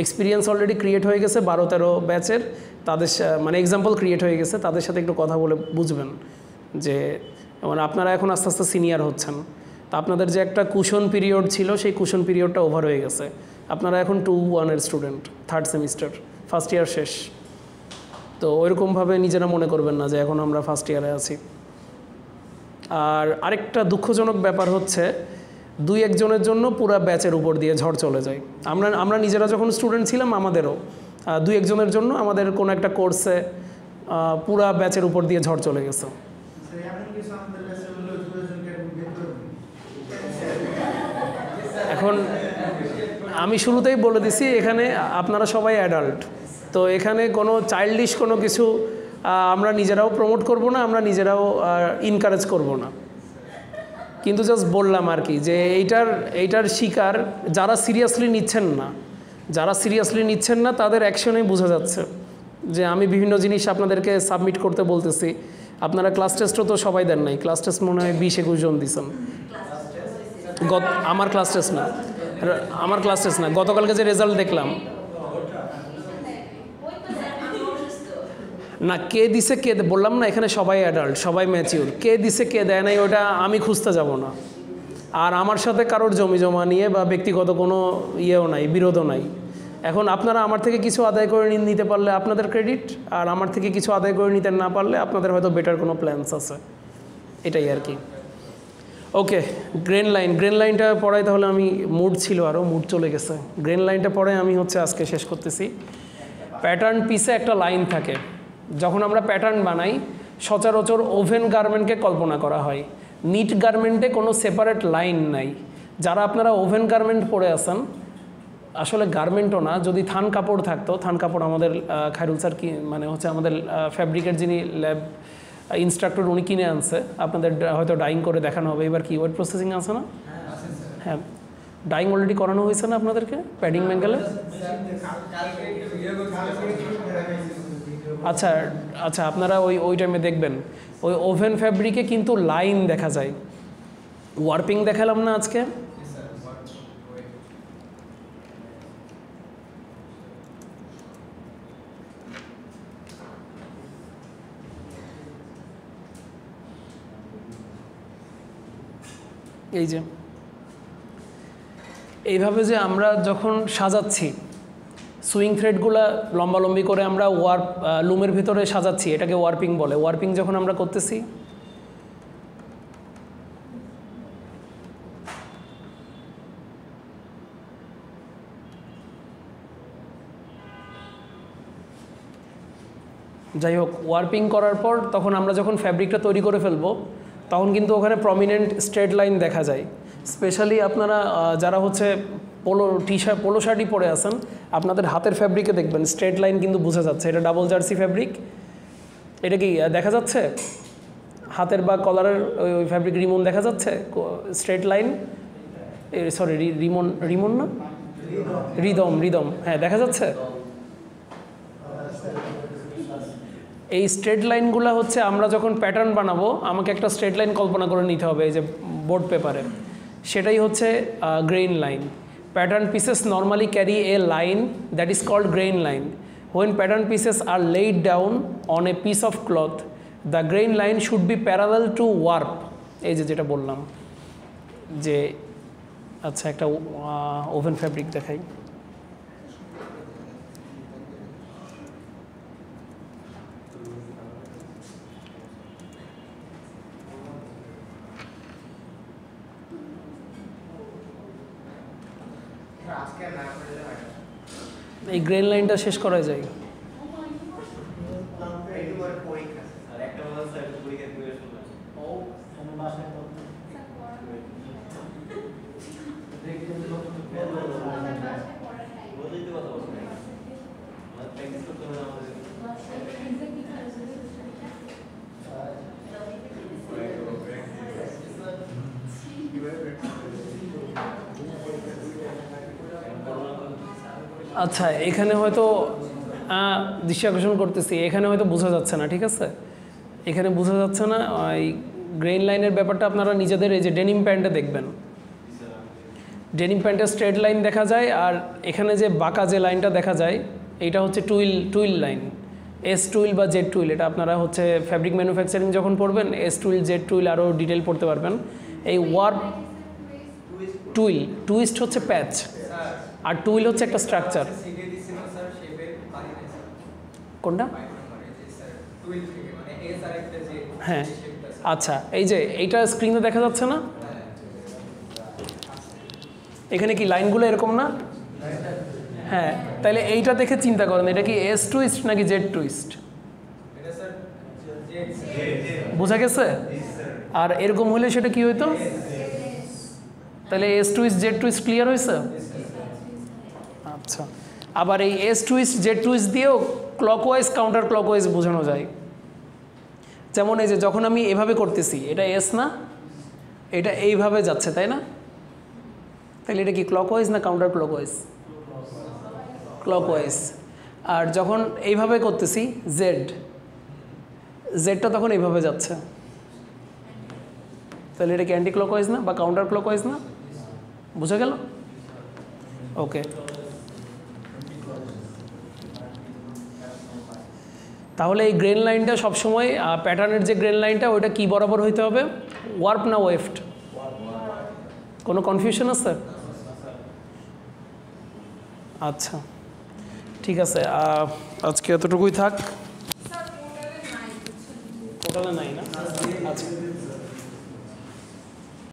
এক্সপিরিয়েন্স অলরেডি ক্রিয়েট হয়ে গেছে 12-13 ব্যাচের, তাদের মানে এক্সাম্পল ক্রিয়েট হয়ে গেছে, তাদের সাথে একটু কথা বলে বুঝবেন যে মানে আপনারা এখন আস্তে আস্তে সিনিয়র হচ্ছেন। তা আপনাদের যে একটা কুশন পিরিয়ড ছিল সেই কুশন পিরিয়ডটা ওভার হয়ে গেছে। আপনারা এখন 2-1-এর student, 3rd semester, first year শেষ। তো ওইরকমভাবে নিজেরা মনে করবেন না যে এখন আমরা ফার্স্ট ইয়ারে আছি। আর আরেকটা দুঃখজনক ব্যাপার হচ্ছে 2-1 জনের জন্য পুরা ব্যাচের উপর দিয়ে ঝড় চলে যায়। আমরা নিজেরা যখন স্টুডেন্ট ছিলাম আমাদেরও 2-1 জনের জন্য আমাদের কোনো একটা কোর্সে পুরা ব্যাচের উপর দিয়ে ঝড় চলে গেছে। এখন আমি শুরুতেই বলে দিছি এখানে আপনারা সবাই অ্যাডাল্ট, তো এখানে কোনো চাইল্ডিশ কোনো কিছু আমরা নিজেরাও প্রমোট করব না, আমরা নিজেরাও ইনকারেজ করব না। কিন্তু জাস্ট বললাম আর কি যে এইটার শিকার যারা সিরিয়াসলি নিচ্ছেন না তাদের অ্যাকশনেই বোঝা যাচ্ছে যে আমি বিভিন্ন জিনিস আপনাদেরকে সাবমিট করতে বলতেছি, আপনারা ক্লাস টেস্টও তো সবাই দেন নাই, ক্লাস টেস্ট মনে হয় 20-21 জন দিয়েছেন। আমার ক্লাস টেস্ট না, গতকালকে যে রেজাল্ট দেখলাম না, কে দিছে কে বললাম না, এখানে সবাই অ্যাডাল্ট, সবাই ম্যাচিউর, কে দিছে কে দেয় নাই ওটা আমি খুঁজতে যাব না। আর আমার সাথে কারোর জমি জমা নিয়ে বা ব্যক্তিগত কোনো ইয়েও নাই, বিরোধও নাই। এখন আপনারা আমার থেকে কিছু আদায় করে নিতে পারলে আপনাদের ক্রেডিট, আর আমার থেকে কিছু আদায় করে নিতে না পারলে আপনাদের হয়তো বেটার কোনো প্ল্যানস আছে, এটাই আর কি। ওকে, গ্রেন লাইনটা পড়াই, তাহলে আমি মুড ছিল আরও, মুড চলে গেছে। গ্রেন লাইনটা পড়ে আমি হচ্ছে আজকে শেষ করতেছি। প্যাটার্ন পিসে একটা লাইন থাকে, যখন আমরা প্যাটার্ন বানাই সচরাচর ওভেন গার্মেন্টকে কল্পনা করা হয়, নিট গার্মেন্টে কোনো সেপারেট লাইন নাই। যারা আপনারা ওভেন গার্মেন্ট পরে আছেন, আসলে গার্মেন্টও না, যদি থান কাপড় থাকতো, থান কাপড় আমাদের খায়রুল স্যার কি মানে হচ্ছে আমাদের ফ্যাব্রিকের যিনি ল্যাব ইনস্ট্রাক্টর উনি কিনে আনছে, আপনাদের হয়তো ডাইং করে দেখানো হবে। এবার কি ওয়েট প্রসেসিং আছে না? হ্যাঁ, ডাইং অলরেডি করানো হয়েছে না আপনাদেরকে প্যাডিং ম্যাঙ্গেলে? আচ্ছা আপনারা ওই টাইমে দেখবেন ওই ওভেন ফ্যাব্রিকে কিন্তু লাইন দেখা যায়। ওয়ার্পিং দেখালাম না আজকে? এই যে এইভাবে যে আমরা যখন সাজাচ্ছি সুইং থ্রেডগুলো লম্বালম্বি করে আমরা লুমের ভিতরে সাজাচ্ছি, এটাকে ওয়ার্পিং বলে। ওয়ার্পিং যখন আমরা করতেছি যাই হোক, ওয়ার্পিং করার পর তখন আমরা যখন ফ্যাব্রিকটা তৈরি করে ফেলবো তখন কিন্তু ওখানে প্রমিনেন্ট স্ট্রেট লাইন দেখা যায়। স্পেশালি আপনারা যারা হচ্ছে পোলো শার্টই পরে আছেন, আপনাদের হাতের ফ্যাব্রিকে দেখবেন স্ট্রেট লাইন কিন্তু বোঝা যাচ্ছে। এটা ডাবল জার্সি ফ্যাব্রিক, এটা কি দেখা যাচ্ছে? হাতের বা কলারের ওই ফ্যাব্রিক রিমন দেখা যাচ্ছে, স্ট্রেট লাইন, সরি রিমন না, রিদম, হ্যাঁ দেখা যাচ্ছে। এই স্ট্রেট লাইনগুলো হচ্ছে আমরা যখন প্যাটার্ন বানাবো আমাকে একটা স্ট্রেট লাইন কল্পনা করে নিতে হবে এই যে বোর্ড পেপারে, সেটাই হচ্ছে grain line. Pattern pieces normally carry a line that is called grain line. When pattern pieces are laid down on a piece of cloth, the grain line should be parallel to warp. এই যে যেটা বললাম যে আচ্ছা একটা oven fabric দেখাই। এই grain লাইনটা শেষ করা যায়। আচ্ছা এখানে হয়তো দৃষ্টি আকর্ষণ করতেছি, এখানে হয়তো বোঝা যাচ্ছে না, ঠিক আছে, এখানে বোঝা যাচ্ছে না। এই গ্রেন লাইনের ব্যাপারটা আপনারা নিজেদের এই যে ডেনিম প্যান্টে দেখবেন, ডেনিম প্যান্টের স্ট্রেট লাইন দেখা যায়, আর এখানে যে বাঁকা যে লাইনটা দেখা যায় এইটা হচ্ছে টুইল লাইন, এস টুইল বা জেড টুইল। এটা আপনারা হচ্ছে ফ্যাব্রিক ম্যানুফ্যাকচারিং যখন পড়বেন এস টুইল জেড টুইল আরও ডিটেল পড়তে পারবেন। এই ওয়ার্প টুইস্ট হচ্ছে প্যাচ, আর টুইল হচ্ছে একটা স্ট্রাকচার। কোনটা? হ্যাঁ আচ্ছা, এই যে এইটা স্ক্রিনে দেখা যাচ্ছে না, এখানে কি লাইনগুলো এরকম না? হ্যাঁ, তাহলে এইটা দেখে চিন্তা করেন এটা কি এস টুইস্ট নাকি জেড টুইস্ট, বোঝা গেছে? আর এরকম হলে সেটা কি হইতো? তাহলে S twist Z twist clear হয়েছে? আচ্ছা, আবার এই এস টুইস্ট জেড টুইস্ট দিয়েও ক্লকওয়াইজ কাউন্টার ক্লকওয়াইজ বোঝানো যায়। যেমন এই যে যখন আমি এভাবে করতেছি এটা এস না, এটা এইভাবে যাচ্ছে তাই না, তাহলে এটা কি ক্লকওয়াইজ না কাউন্টার ক্লকওয়াইজ? ক্লকওয়াইজ। আর যখন এইভাবে করতেছি জেডটা তখন এইভাবে যাচ্ছে, তাহলে এটা কি অ্যান্টি ক্লকওয়াইজ না বা কাউন্টার ক্লকওয়াইজ না? বুঝা গেল? ওকে, তাহলে এই গ্রেন লাইনটা সবসময় প্যাটার্নের যে গ্রেন লাইনটা ওইটা কি বরাবর হইতে হবে? ওয়ার্প না ওয়েফট? কোনো কনফিউশন আছে? আচ্ছা ঠিক আছে, আজকে এতটুকুই থাক। টোটালে নাই না? আচ্ছা।